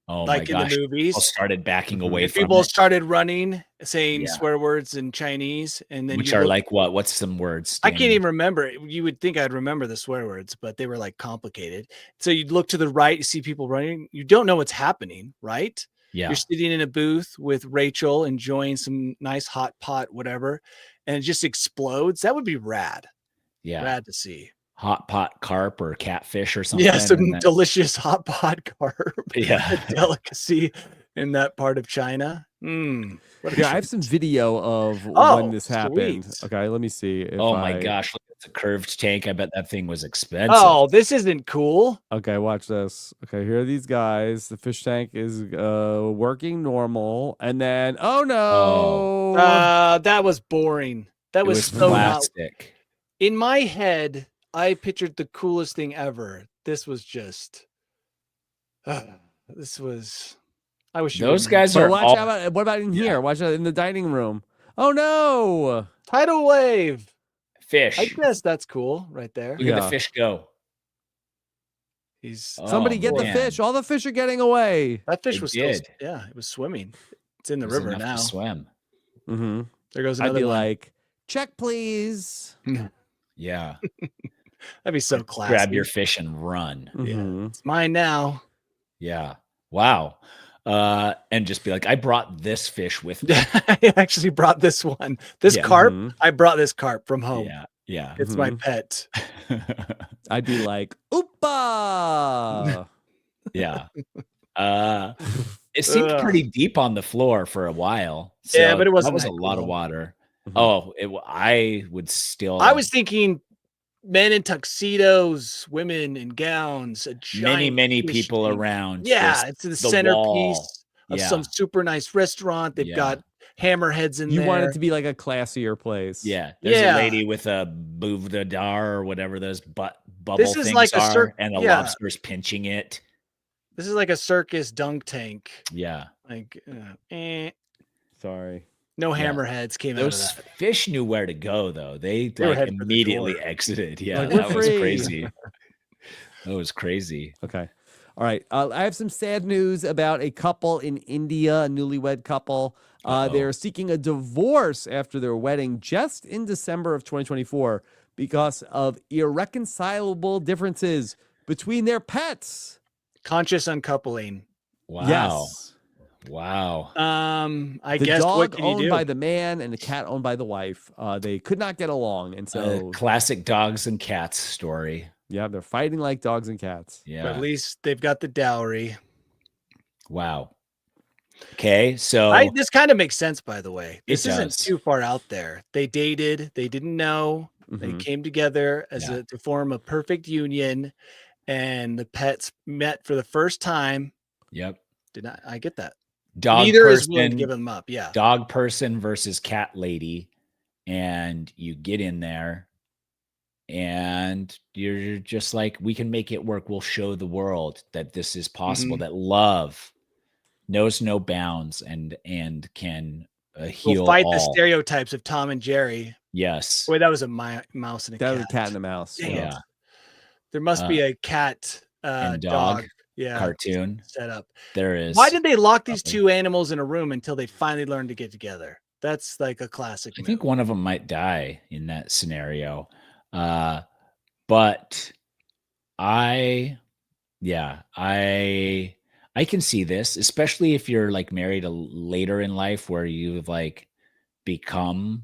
oh like my in gosh, the movies. people started backing away And from people it, started running, saying Yeah. swear words in Chinese, and then which you are look- like what? What's some words? I can't Danny? even remember. You would think I'd remember the swear words, but they were like complicated. So you'd look to the right, you see people running. You don't know what's happening, right? Yeah. You're sitting in a booth with Rachel, enjoying some nice hot pot, whatever, and it just explodes. That would be rad. Yeah. Rad to see. Hot pot carp or catfish or something. Yeah, some and then- delicious hot pot carp. Yeah. A delicacy in that part of China. What a Yeah, I have treat. some video of Oh, when this happened. sweet. Okay, let me see. If Oh my I- gosh, look at the curved tank. I bet that thing was expensive. Oh, this isn't cool. Okay, watch this. Okay, here are these guys. The fish tank is working normal, and then oh no! That was boring. That it was was so not. plastic. In my head, I pictured the coolest thing ever. this was just. This was. I wish you Those wouldn't- guys But are watch all, out. What about in Yeah. here? Watch out in the dining room. Oh no! Tidal wave. fish. I guess that's cool right there. Look at Yeah. the fish go. He's Somebody Oh, get the man. fish. All the fish are getting away. that fish It was still. did. Yeah, it was swimming. It's in the It was river enough now. to swim. Mm-hmm. There goes I'd another be one. like, check, please. Yeah. That'd be so classy. Grab your fish and run. Mhm. It's mine now. Yeah. Wow. And just be like, I brought this fish with me. I actually brought this one. This Yeah. carp. Mhm. I brought this carp from home. Yeah. Yeah. It's my Mhm. pet. I'd be like, oopa. Yeah. It seemed Ugh. pretty deep on the floor for a while. Yeah, so but it wasn't that was that a lot of cool. water. Mhm. Oh, I would still. I was thinking men in tuxedos, women in gowns, a many, giant many fish people tank. around. Yeah, just it's the the centerpiece wall. of Yeah. some super nice restaurant. They've Yeah. got hammerheads in You there. want it to be like a classier place. Yeah. There's Yeah. a lady with a bouvdadar or whatever those bubble This is things like a are, and the yeah. lobster's pinching it. This is like a circus dunk tank. Yeah. Like, Sorry. no Yeah. hammerheads came out of Those that. fish knew where to go, though. They They were like heading for the immediately door. exited. Yeah, Like, we're that was free. crazy. That was crazy. Okay. All right. I have some sad news about a couple in India, a newlywed couple. They're seeking a divorce after their wedding just in December of 2024 because of irreconcilable differences between their pets. Conscious uncoupling. Wow. Yes. Wow. I The guess what dog can you owned do? by the man and the cat owned by the wife. They could not get along. And so, Classic dogs and cats story. yeah, they're fighting like dogs and cats. But Yeah. at least they've got the dowry. Wow. Okay. So This kind of makes sense, by the way. This isn't does. too far out there. They dated. They didn't know. They Mhm. came together Yeah. to form a perfect union, and the pets met for the first time. Yep. I get that. Dog Neither is willing to person, give them up. Yeah. dog person versus cat lady. And you get in there and you're just like, we can make it work. We'll show the world that this is possible, that love knows no bounds and can heal We'll fight all. the stereotypes of Tom and Jerry. Yes. Wait, that was a mouse and a That cat. was a cat and a mouse. Dang Yeah. it. There must be a cat and dog. dog Yeah. cartoon. Set up. There is. Why did they lock these something. two animals in a room until they finally learned to get together? That's like a classic. I think one of them might die in that scenario. But I can see this, especially if you're like married later in life where you've like become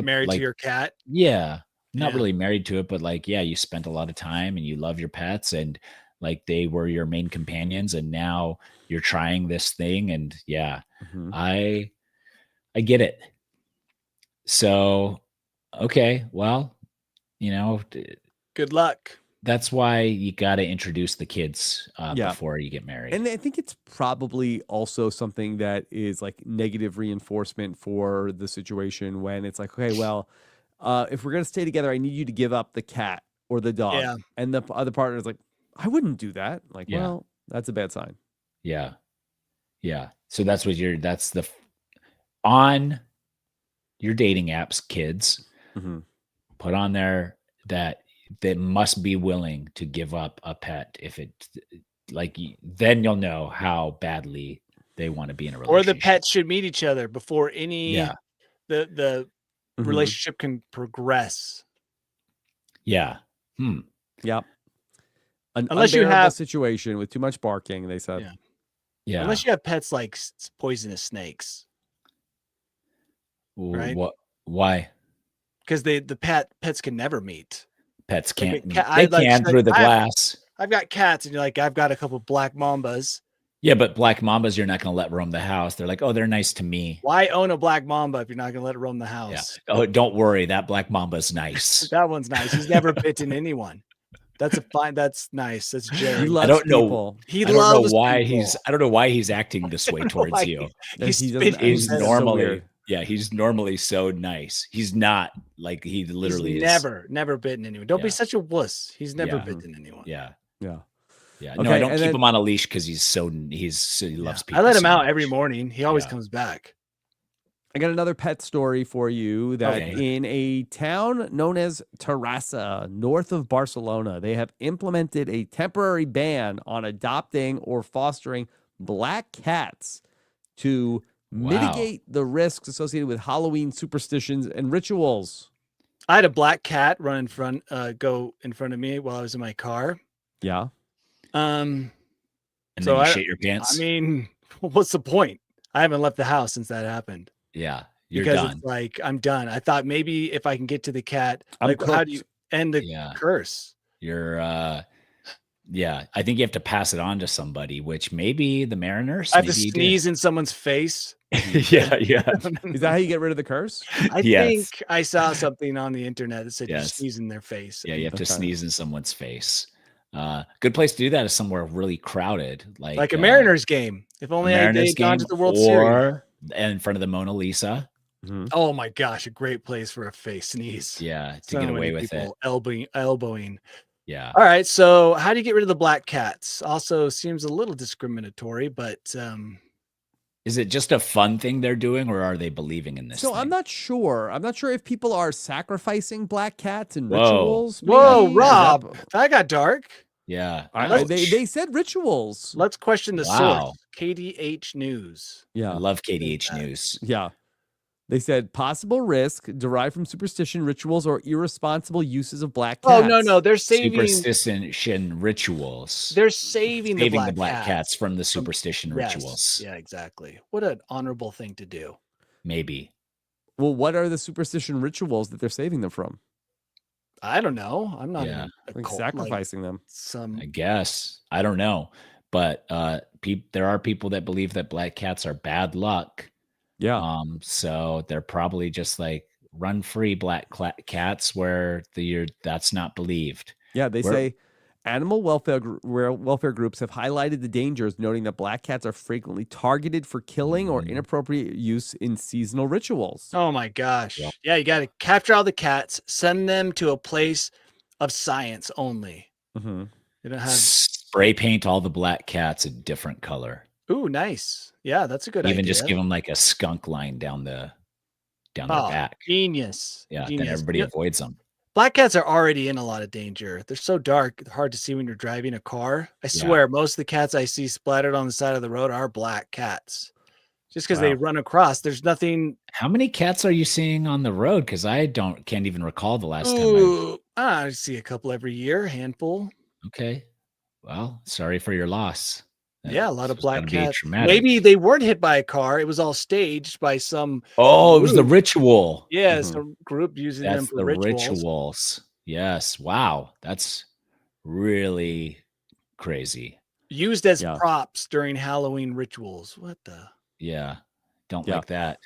married like, to your cat. Yeah. Not Yeah. really married to it, but like, yeah, you spent a lot of time and you love your pets and like they were your main companions and now you're trying this thing and yeah, Mhm. I get it. So, okay, well, Good luck. that's why you got to introduce the kids Yeah. before you get married. And I think it's probably also something that is like negative reinforcement for the situation when it's like, okay, well, if we're going to stay together, I need you to give up the cat or the dog. Yeah. And the other partner is like, I wouldn't do that. Like, Yeah. well, that's a bad sign. Yeah. So that's what on your dating apps, kids, Mhm. put on there that they must be willing to give up a pet if it then you'll know how badly they want to be in a Or relationship. the pets should meet each other before any Yeah. the Mhm. relationship can progress. Yeah. Yep. An Unless you unbearable have- situation with too much barking, they said. Yeah. Yeah. Unless you have pets like poisonous snakes, right? What? Why? Because the pets can never meet. Pets Like can't. a cat- They I'd like can to- through the I have- glass. I've got cats, and you're like, I've got a couple black mambas. Yeah, but black mambas, you're not going to let roam the house. They're like, oh, they're nice to me. Why own a black mamba if you're not going to let it roam the Yeah. house? Oh, don't worry. That black mamba's nice. That one's nice. He's never bitten anyone. That's nice. That's He Jerry. loves don't know. people. He I don't know loves why people. I don't know why he's acting this way know towards why you. He's He doesn't- spitting He's That's so normally, weird. he's normally so nice. He's not like he literally He's is. never bitten anyone. Don't Yeah. be such a wuss. He's never Yeah. bitten anyone. Yeah. Yeah. Yeah. Okay, No, I don't and keep then- him on a leash because he loves people. I let him so out much. every morning. He always Yeah. comes back. I got another pet story for you that Okay. in a town known as Terrassa, north of Barcelona, they have implemented a temporary ban on adopting or fostering black cats to Wow. mitigate the risks associated with Halloween superstitions and rituals. I had a black cat go in front of me while I was in my car. Yeah. And Um, then So you I- shit your pants. I mean, what's the point? I haven't left the house since that happened. Yeah. You're Because done. it's like, I'm done. I thought maybe if I can get to the cat, I'm like, how do you cooked. end the Yeah. curse? You're yeah. I think you have to pass it on to somebody, which maybe the Mariners. I have to maybe you did. sneeze in someone's face. Yeah. Is that how you get rid of the curse? I Yes. think I saw something on the internet that said you Yes. sneeze in their face. Yeah, you have to Okay. sneeze in someone's face. Good place to do that is somewhere really crowded, Like a Mariners game. If only Mariners they'd gone game to the World Series. or in front of the Mona Lisa. Mhm. Oh my gosh, a great place for a face sneeze. Yeah, to So get many away with it. people elbowing. Yeah. All right, so how do you get rid of the black cats? Also seems a little discriminatory, but Is it just a fun thing they're doing, or are they believing in this? So I'm thing? not sure. I'm not sure if people are sacrificing black cats in Whoa. rituals. whoa, maybe. Is that- Rob, that got dark. Yeah. they said rituals. Let's question the Wow. source. KDH News. I Yeah. love KDH that. News. Yeah. They said possible risk derived from superstition, rituals, or irresponsible uses of black Oh cats. no, they're saving. Superstition rituals. They're saving Saving the black cats from the superstition Yes, rituals. Yeah, exactly. What an honorable thing to do. Maybe. Well, what are the superstition rituals that they're saving them from? I don't know. I'm not Yeah. in a Like cult, sacrificing them. some I guess. I don't know. But there are people that believe that black cats are bad luck. Yeah. So they're probably just like run free black cats where that's not believed. Yeah. They Where- say animal welfare groups have highlighted the dangers, noting that black cats are frequently targeted for killing or Mhm. inappropriate use in seasonal rituals. Oh my gosh. Yeah. Yeah, you got to capture all the cats, send them to a place of science only. Mm-hmm. You don't have. Spray paint all the black cats a different color. Ooh, nice. Yeah, that's a good idea. Even just give them like a skunk line down their Oh, back. Genius. Yeah, Genius. then everybody Yeah, avoids them. black cats are already in a lot of danger. They're so dark, hard to see when you're driving a car. I Yeah. swear, most of the cats I see splattered on the side of the road are black cats. Just because they Wow. run across, there's nothing. How many cats are you seeing on the road? Because I can't even recall the last time. Ooh, I see a couple every year, handful. Okay. Well, sorry for your loss. Yeah, a lot of This was black gonna be cats. traumatic. Maybe they weren't hit by a car. It was all staged by some Oh, it was the group. ritual. Yeah, Mhm. some group using them That's for the rituals. rituals. Yes. Wow. That's really crazy. Used as Yeah. props during Halloween rituals. What the? Yeah. Don't Yeah. like that.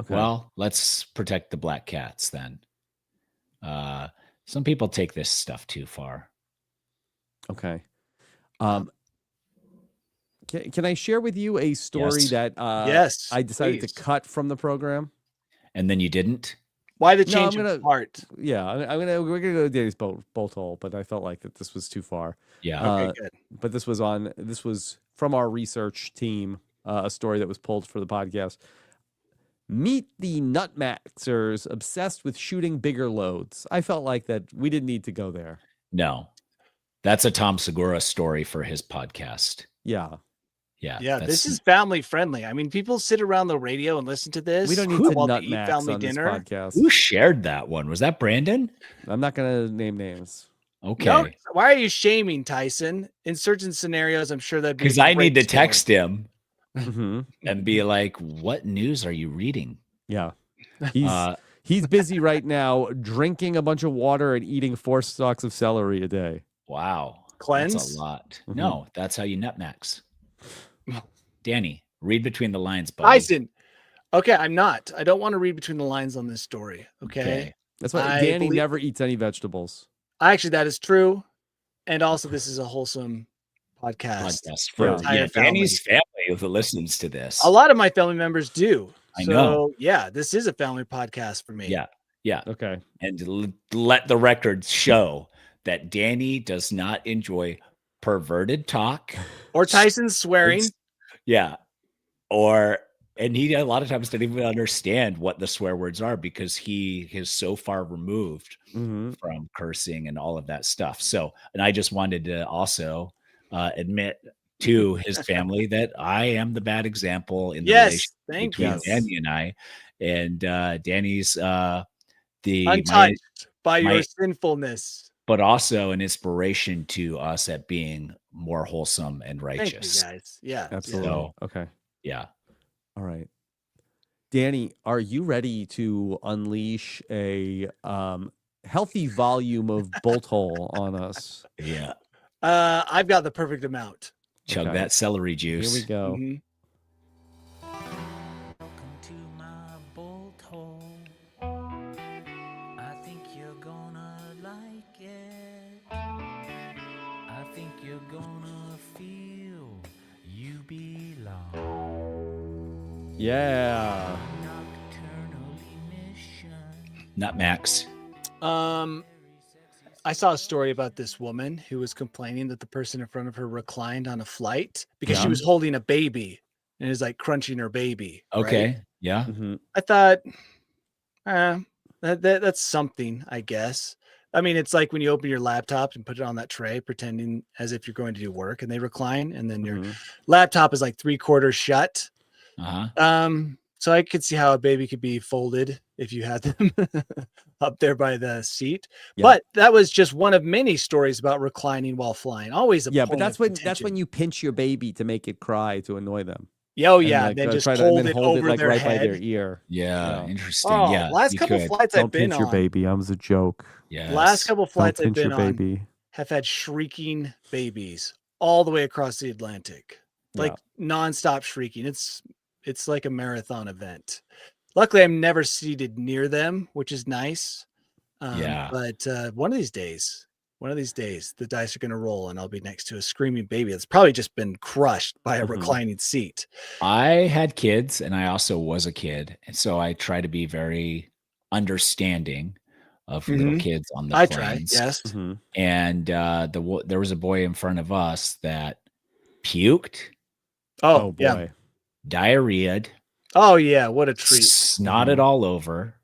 Okay. Well, let's protect the black cats then. Some people take this stuff too far. Okay. Can I share with you a story Yes. that Yes, I decided please. to cut from the program? And then you didn't? Why the No, I'm change gonna- of heart? Yeah, we're gonna go to Danny's bolt hole, but I felt like that this was too far. Yeah. Okay, good. But this was from our research team, a story that was pulled for the podcast. Meet the nutmaxers obsessed with shooting bigger loads. I felt like that we didn't need to go there. No. That's a Tom Segura story for his podcast. Yeah, Yeah. Yeah, this that's- is family friendly. I mean, people sit around the radio and listen to this. we don't need while to they eat nutmax family on dinner. this podcast. Who shared that one? Was that Brandon? I'm not gonna name names. Okay. No, why are you shaming Tyson? In certain scenarios, I'm sure that'd be Because a I need great to text story. him hmm and be like, what news are you reading? Yeah, Uh, he's busy right now, drinking a bunch of water and eating 4 stalks of celery a day. wow. That's Cleanse? a lot. Mhm. No, that's how you nutmax. Danny, read between the lines, buddy. Tyson. Okay, I'm not. I don't want to read between the lines on this story. Okay. That's why I Danny believe- never eats any vegetables. Actually, that is true. And also, this is a wholesome podcast. Podcast for Yeah. Entire Danny's family who listens to this. A lot of my family members do. I so, know. yeah, this is a family podcast for me. Yeah. Yeah. Okay. And let the record show that Danny does not enjoy perverted talk. Or Tyson's swearing. Yeah. And he a lot of times didn't even understand what the swear words are because he is so far removed from cursing and all of that stuff. So, and I just wanted to also admit to his family that I am the bad example in the relationship between Danny and I. And Danny's untouched by your sinfulness, but also an inspiration to us at being more wholesome and righteous. Thank you, guys. Yeah, absolutely. So, okay. Yeah. All right. Danny, are you ready to unleash a healthy volume of bolt hole on us? Yeah. I've got the perfect amount. Chug that celery juice. Here we go. Welcome to my bolt hole. I think you're gonna like it. I think you're gonna feel you belong. Yeah. Nocturnal emission. Not Max. I saw a story about this woman who was complaining that the person in front of her reclined on a flight because she was holding a baby and is like crunching her baby. Okay. Right? Yeah. I thought, that's something, I guess. I mean, it's like when you open your laptop and put it on that tray, pretending as if you're going to do work, and they recline, and then your laptop is like 3/4 shut. So I could see how a baby could be folded if you had them up there by the seat. Yeah. But that was just one of many stories about reclining while flying. Always a but that's when you pinch your baby to make it cry to annoy them. Oh yeah, and then just hold it over like their right head. by their ear. Yeah, interesting. Oh, yeah, last couple flights I've been on. Don't pinch your baby. I was a joke. Yeah. Last couple flights I've been on have had shrieking babies all the way across the Atlantic, like nonstop shrieking. It's like a marathon event. Luckily, I'm never seated near them, which is nice. But one of these days, the dice are going to roll and I'll be next to a screaming baby that's probably just been crushed by a reclining seat. I had kids and I also was a kid. And so I try to be very understanding of little kids on the planes. Yes. And there was a boy in front of us that puked. Oh boy. Yeah. Diarrheaed. Oh yeah, what a treat. Snotted all over.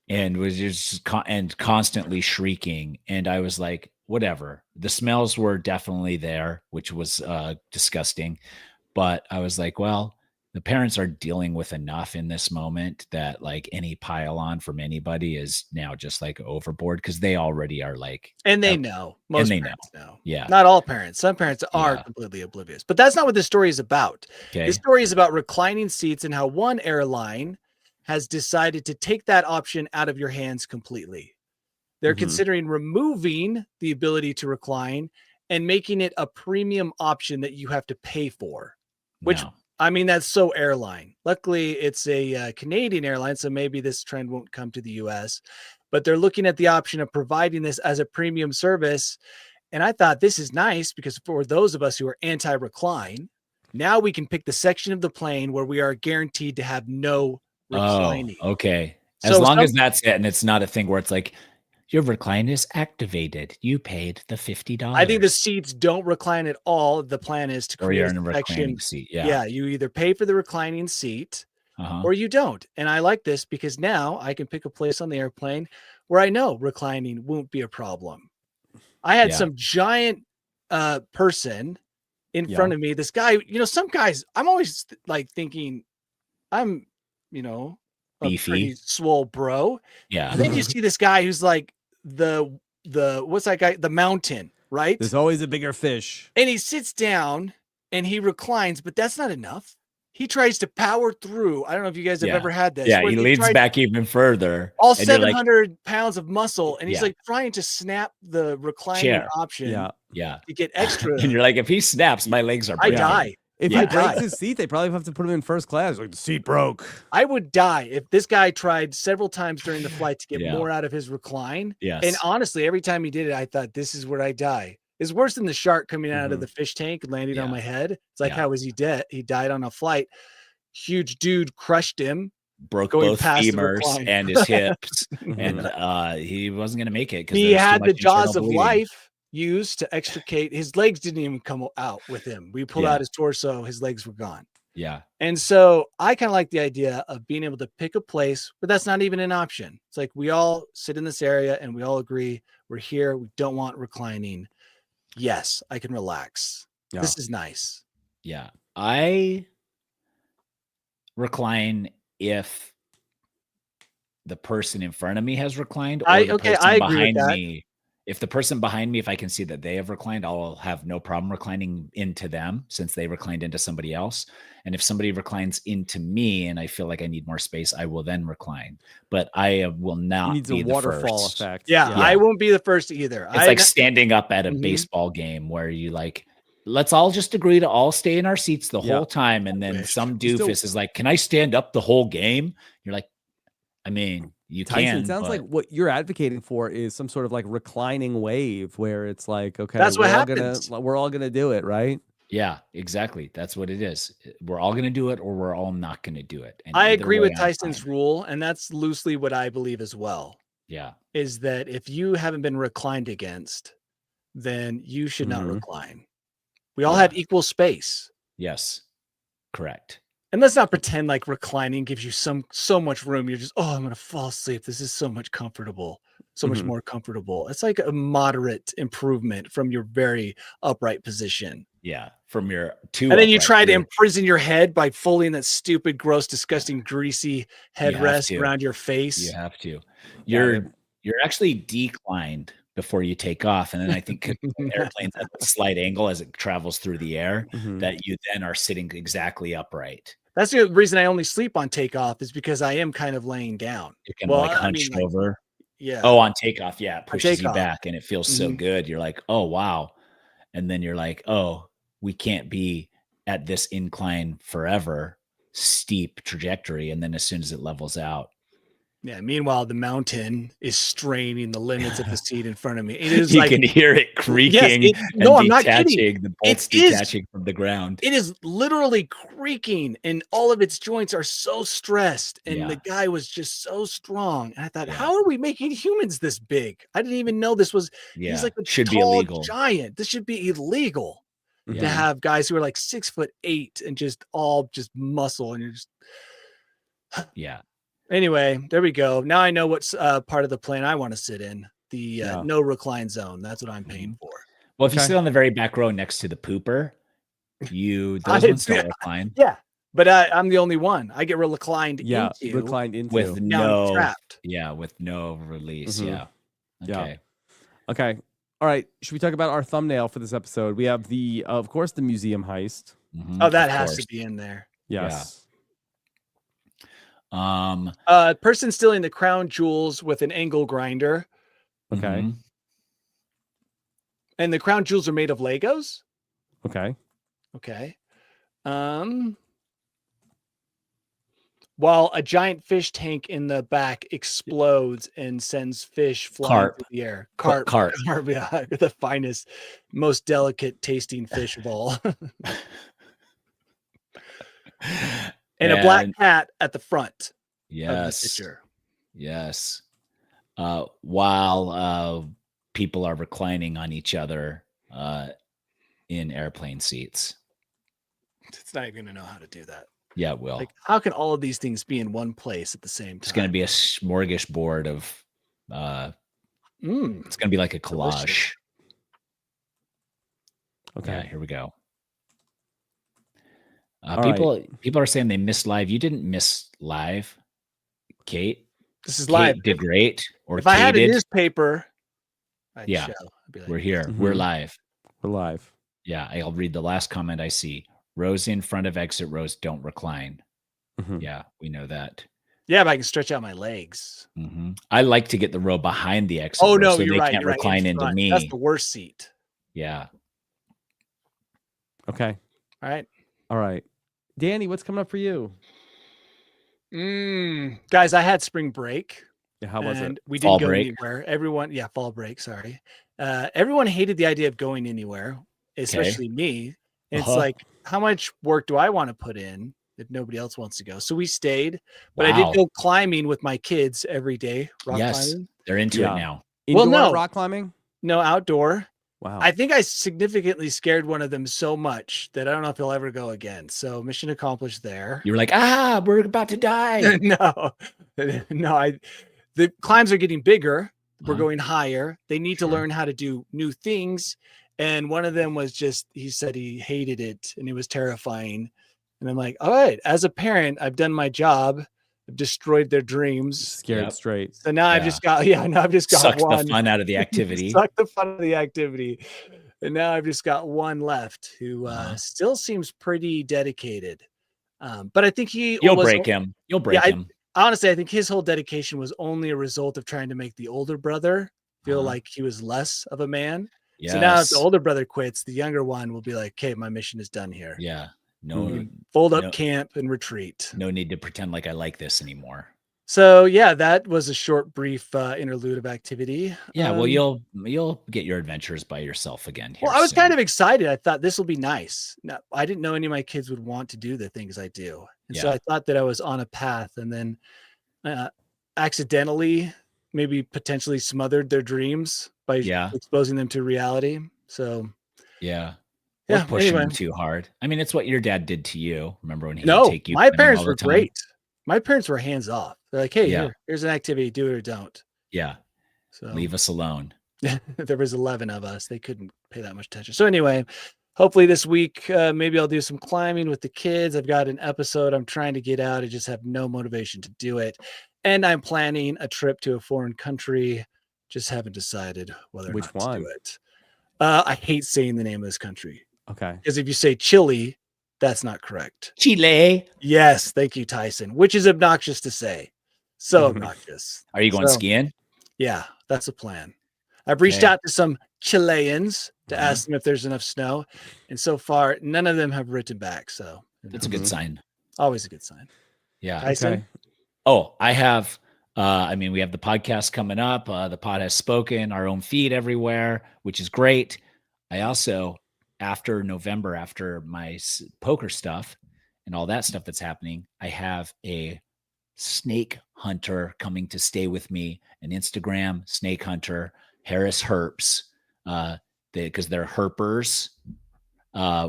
And was just constantly shrieking. And I was like, whatever. The smells were definitely there, which was disgusting. But I was like, well, the parents are dealing with enough in this moment that like any pile on from anybody is now just like overboard because they already are like. And they know. Most parents know. Yeah. Not all parents. Some parents are completely oblivious. But that's not what this story is about. Okay. The story is about reclining seats and how one airline has decided to take that option out of your hands completely. They're considering removing the ability to recline and making it a premium option that you have to pay for, which I mean, that's so airline. Luckily, it's a Canadian airline, so maybe this trend won't come to the US, but they're looking at the option of providing this as a premium service. And I thought this is nice because for those of us who are anti-recline, now we can pick the section of the plane where we are guaranteed to have no reclining. Oh, okay. As long as that's it, and it's not a thing where it's like your recline is activated. You paid the $50. I think the seats don't recline at all. The plan is to create a reclining seat. Yeah, you either pay for the reclining seat or you don't. And I like this because now I can pick a place on the airplane where I know reclining won't be a problem. I had some giant person in front of me. This guy, some guys, I'm always like thinking I'm a beefy, pretty swole bro. Yeah. And then you see this guy who's like the what's that guy? The mountain, right? There's always a bigger fish. And he sits down and he reclines, but that's not enough. He tries to power through. I don't know if you guys have ever had this. Yeah, he leans back even further. All 700 pounds of muscle, and he's like trying to snap the reclining option. Yeah. To get extra. And you're like, if he snaps, my legs are breaking. I die. If he breaks his seat, they probably have to put him in first class. Like the seat broke. I would die if this guy tried several times during the flight to get more out of his recline. Yes. And honestly, every time he did it, I thought this is where I die. It's worse than the shark coming out of the fish tank and landing on my head. It's like, how was he dead? He died on a flight. Huge dude crushed him. Broke both femurs and his hips. And he wasn't going to make it. He had the jaws of life. used to extricate. His legs didn't even come out with him. We pulled Yeah. out his torso. His legs were gone. Yeah. And so I kind of like the idea of being able to pick a place, but that's not even an option. It's like we all sit in this area and we all agree we're here. We don't want reclining. Yes, I can relax. Yeah. This is nice. Yeah. I recline if the person in front of me has reclined, or I the agree person with behind that. me. If the person behind me, if I can see that they have reclined, I'll have no problem reclining into them since they reclined into somebody else. And if somebody reclines into me and I feel like I need more space, I will then recline. But I will It not needs a be the waterfall first. effect. Yeah, I won't be the first either. It's like standing up at a Mhm. baseball game where you like, let's all just agree to all stay in our seats the Yeah. whole time. And then wish. some You still- doofus is like, can I stand up the whole game? You're like, I mean, you Tyson, can. it sounds like but what you're advocating for is some sort of like reclining wave where it's like, okay, That's what we're all happens. we're all gonna do it, right? yeah, exactly. That's what it is. We're all going to do it or we're all not going to do it. And I either agree way, with I'm Tyson's fine. rule, and that's loosely what I believe as well, Yeah. is that if you haven't been reclined against, then you should not Mhm. recline. We all Yeah. have equal space. Yes. Correct. And let's not pretend like reclining gives you so much room. You're just, oh, I'm gonna fall asleep. This is so much much Mhm. more comfortable. It's like a moderate improvement from your very upright position. Yeah. From your two. And then you upright, try to you're- imprison your head by folding that stupid, gross, disgusting, greasy have headrest to. around your face. You have to. Yeah, You're actually declined before you take off. And then I think 'cause the airplane's at a slight angle as it travels through the air, Mhm. that you then are sitting exactly upright. That's the reason I only sleep on takeoff, is because I am kind of laying down. You can Well, like I hunch mean, like, over. Yeah. Oh, on takeoff. Yeah. It pushes you takeoff. back and it feels so Mhm. good. You're like, oh, wow. And then you're like, oh, we can't be at this incline forever, steep trajectory. And then as soon as it levels out, Yeah. Meanwhile, the mountain is straining the limits of the seat in front of me. It is you like, can hear it creaking no, I'm and not kidding. detaching, the bolts It is. detaching from the ground. It is literally creaking, and all of its joints are so stressed. And Yeah. the guy was just so strong. And I thought, Yeah. how are we making humans this big? I didn't even know this was. Yeah. He's like a Should be tall illegal. giant. This should be illegal to Mhm. have guys who are like 6'8" and just all just muscle. And you're just. Yeah. Anyway, there we go. Now I know what's part of the plane I want to sit in. The Yeah. no recline zone. That's what I'm paying for. Well, if you Okay. sit on the very back row next to the pooper, those I- ones don't recline Yeah, but I'm the only one. I get reclined Yeah, into. reclined into. with Now I'm trapped. with no release. Mhm. Yeah. Yeah. Okay. Okay. All right. Should we talk about our thumbnail for this episode? We have of course, the museum heist. Mhm, Oh, that of has course. to be in there. Yes. Person stealing the crown jewels with an angle grinder, Okay. Mhm. and the crown jewels are made of Legos. Okay. Okay. While a giant fish tank in the back explodes and sends fish flying Carp. through the air. Carp. Carp, yeah, the finest, most delicate tasting fish of all. And a black cat at the front of the Yes. picture. Yes. While people are reclining on each other in airplane seats. It's not even going to know how to do that. Yeah, it will. Like, how can all of these things be in one place at the same time? It's going to be a smorgasbord of, it's going to be like a collage. Delicious. Okay. Yeah, here we go. All People are saying they missed live. You didn't miss live, Kate. This is Kate live. did great. Or If I had a Kate did. newspaper, I'd Yeah. show. I'd be like, We're here. We're Mhm. live. We're live. Yeah, I'll read the last comment I see. Rows in front of exit rows don't recline. Mhm. Yeah, we know that. yeah, but I can stretch out my legs. Mhm. I like to get the row behind the exit. Oh row no, so you're they right. can't You're right. recline In into front. me. That's the worst seat. Yeah. Okay. All right. All right. Danny, what's coming up for you? Guys, I had spring break. Yeah, how was and it? we Fall didn't go break? anywhere. Everyone, fall break. Sorry. Everyone hated the idea of going anywhere, especially me. It's Uh-huh. like, how much work do I want to put in if nobody else wants to go? So we stayed, but I Wow. did go climbing with my kids every day. Rock Yes. climbing. They're into Yeah. it now. Indoor no. rock climbing? No, outdoor. Wow. I think I significantly scared one of them so much that I don't know if he'll ever go again. So mission accomplished there. You were like, we're about to die. No, the climbs are getting bigger. We're Uh-huh. going higher. They need to Sure. learn how to do new things. And one of them was just, he said he hated it and it was terrifying. And I'm like, all right, as a parent, I've done my job. I've destroyed their dreams. Scared Yep. straight. So now I've Yeah. just got, now I've just got Sucked one. the fun out of the activity. Sucked the fun of the activity. And now I've just got one left who still seems pretty dedicated. But I think You'll break him. You'll break him. Honestly, I think his whole dedication was only a result of trying to make the older brother feel Uh-huh. like he was less of a man. Yes. So now if the older brother quits, the younger one will be like, okay, my mission is done here. Yeah. You No, can fold up no- camp and retreat. no need to pretend like I like this anymore. So yeah, that was a short, brief interlude of activity. Yeah. Well, you'll get your adventures by yourself again. Here Well, I was soon. kind of excited. I thought this will be nice. Now, I didn't know any of my kids would want to do the things I do. And so Yeah. I thought that I was on a path, and then accidentally, maybe potentially smothered their dreams by exposing them to reality. So Yeah. yeah, Or pushing anyway. them too hard. I mean, it's what your dad did to you. Remember when he would No, take you my swimming parents all the were time? great. My parents were hands off. They're like, hey, Yeah. here's an activity, do it or don't. Yeah. So Leave us alone. there was 11 of us. They couldn't pay that much attention. So anyway, hopefully this week, maybe I'll do some climbing with the kids. I've got an episode I'm trying to get out. I just have no motivation to do it. And I'm planning a trip to a foreign country. Just haven't decided whether or Which not one? to do it. I hate saying the name of this country Okay. because if you say Chile, that's not correct. Chile. Yes, thank you, Tyson, which is obnoxious to say. So obnoxious. Are you going So, skiing? Yeah, that's a plan. I've reached Okay. out to some Chileans to Uh-huh. ask them if there's enough snow. And so far, none of them have written back. So That's a good sign. always a good sign. Yeah. Tyson? Okay. Oh, I have, we have the podcast coming up. The pod has spoken, our own feed everywhere, which is great. I also, after November, after my poker stuff and all that stuff that's happening, I have a snake hunter coming to stay with me, an Instagram snake hunter, Harris Herps, because they're herpers,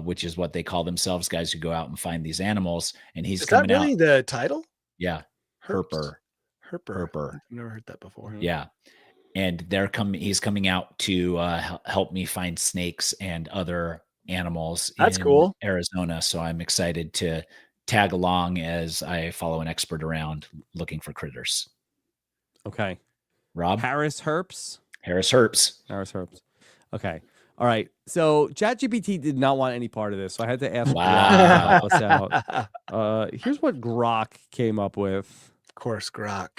which is what they call themselves, guys who go out and find these animals. And he's Is that coming really out. the title? Yeah. Herper. Herper. I've never heard that before. Yeah. And he's coming out to help me find snakes and other animals That's in cool. Arizona. So I'm excited to tag along as I follow an expert around looking for critters. Okay. Rob? Harris Herps. Harris Herps. Harris Herps. Okay. All right. So ChatGPT did not want any part of this, so I had to ask Wow. Grok to help us out. Here's what Grok came up with. Of course, Grok.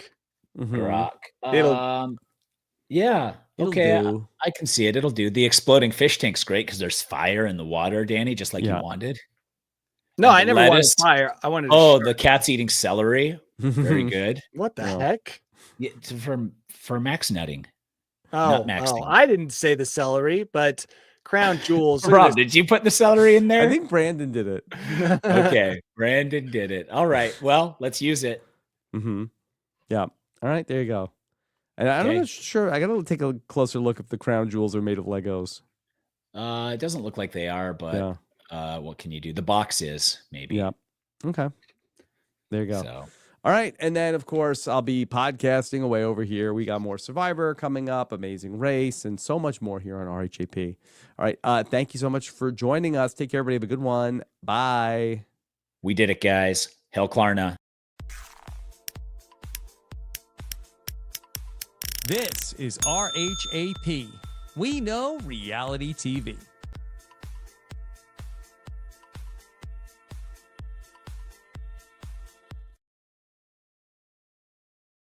Mhm. Grok. Yeah. It'll Okay. do. I can see it. It'll do. The exploding fish tank's great because there's fire in the water, Danny, just like Yeah. you wanted. No, And I the never wanted lettuce. fire. I wanted Oh, a the cat's eating celery. Very good. What the No. heck? Yeah, for max nutting. Oh, maxing. I didn't say the celery, but crown jewels. look at Rob, this. did you put the celery in there? I think Brandon did it. Okay, Brandon did it. All right. Well, let's use it. Mm-hmm. Yeah. All right. There you go. And I'm Okay. not sure. I got to take a closer look if the crown jewels are made of Legos. It doesn't look like they are, but Yeah. what can you do? The box is maybe. Yeah. Okay. There you go. So All right. And then, of course, I'll be podcasting away over here. We got more Survivor coming up, Amazing Race, and so much more here on RHAP. All right. Thank you so much for joining us. Take care, everybody. Have a good one. Bye. we did it, guys. Hell Klarna. This is RHAP. We know reality TV.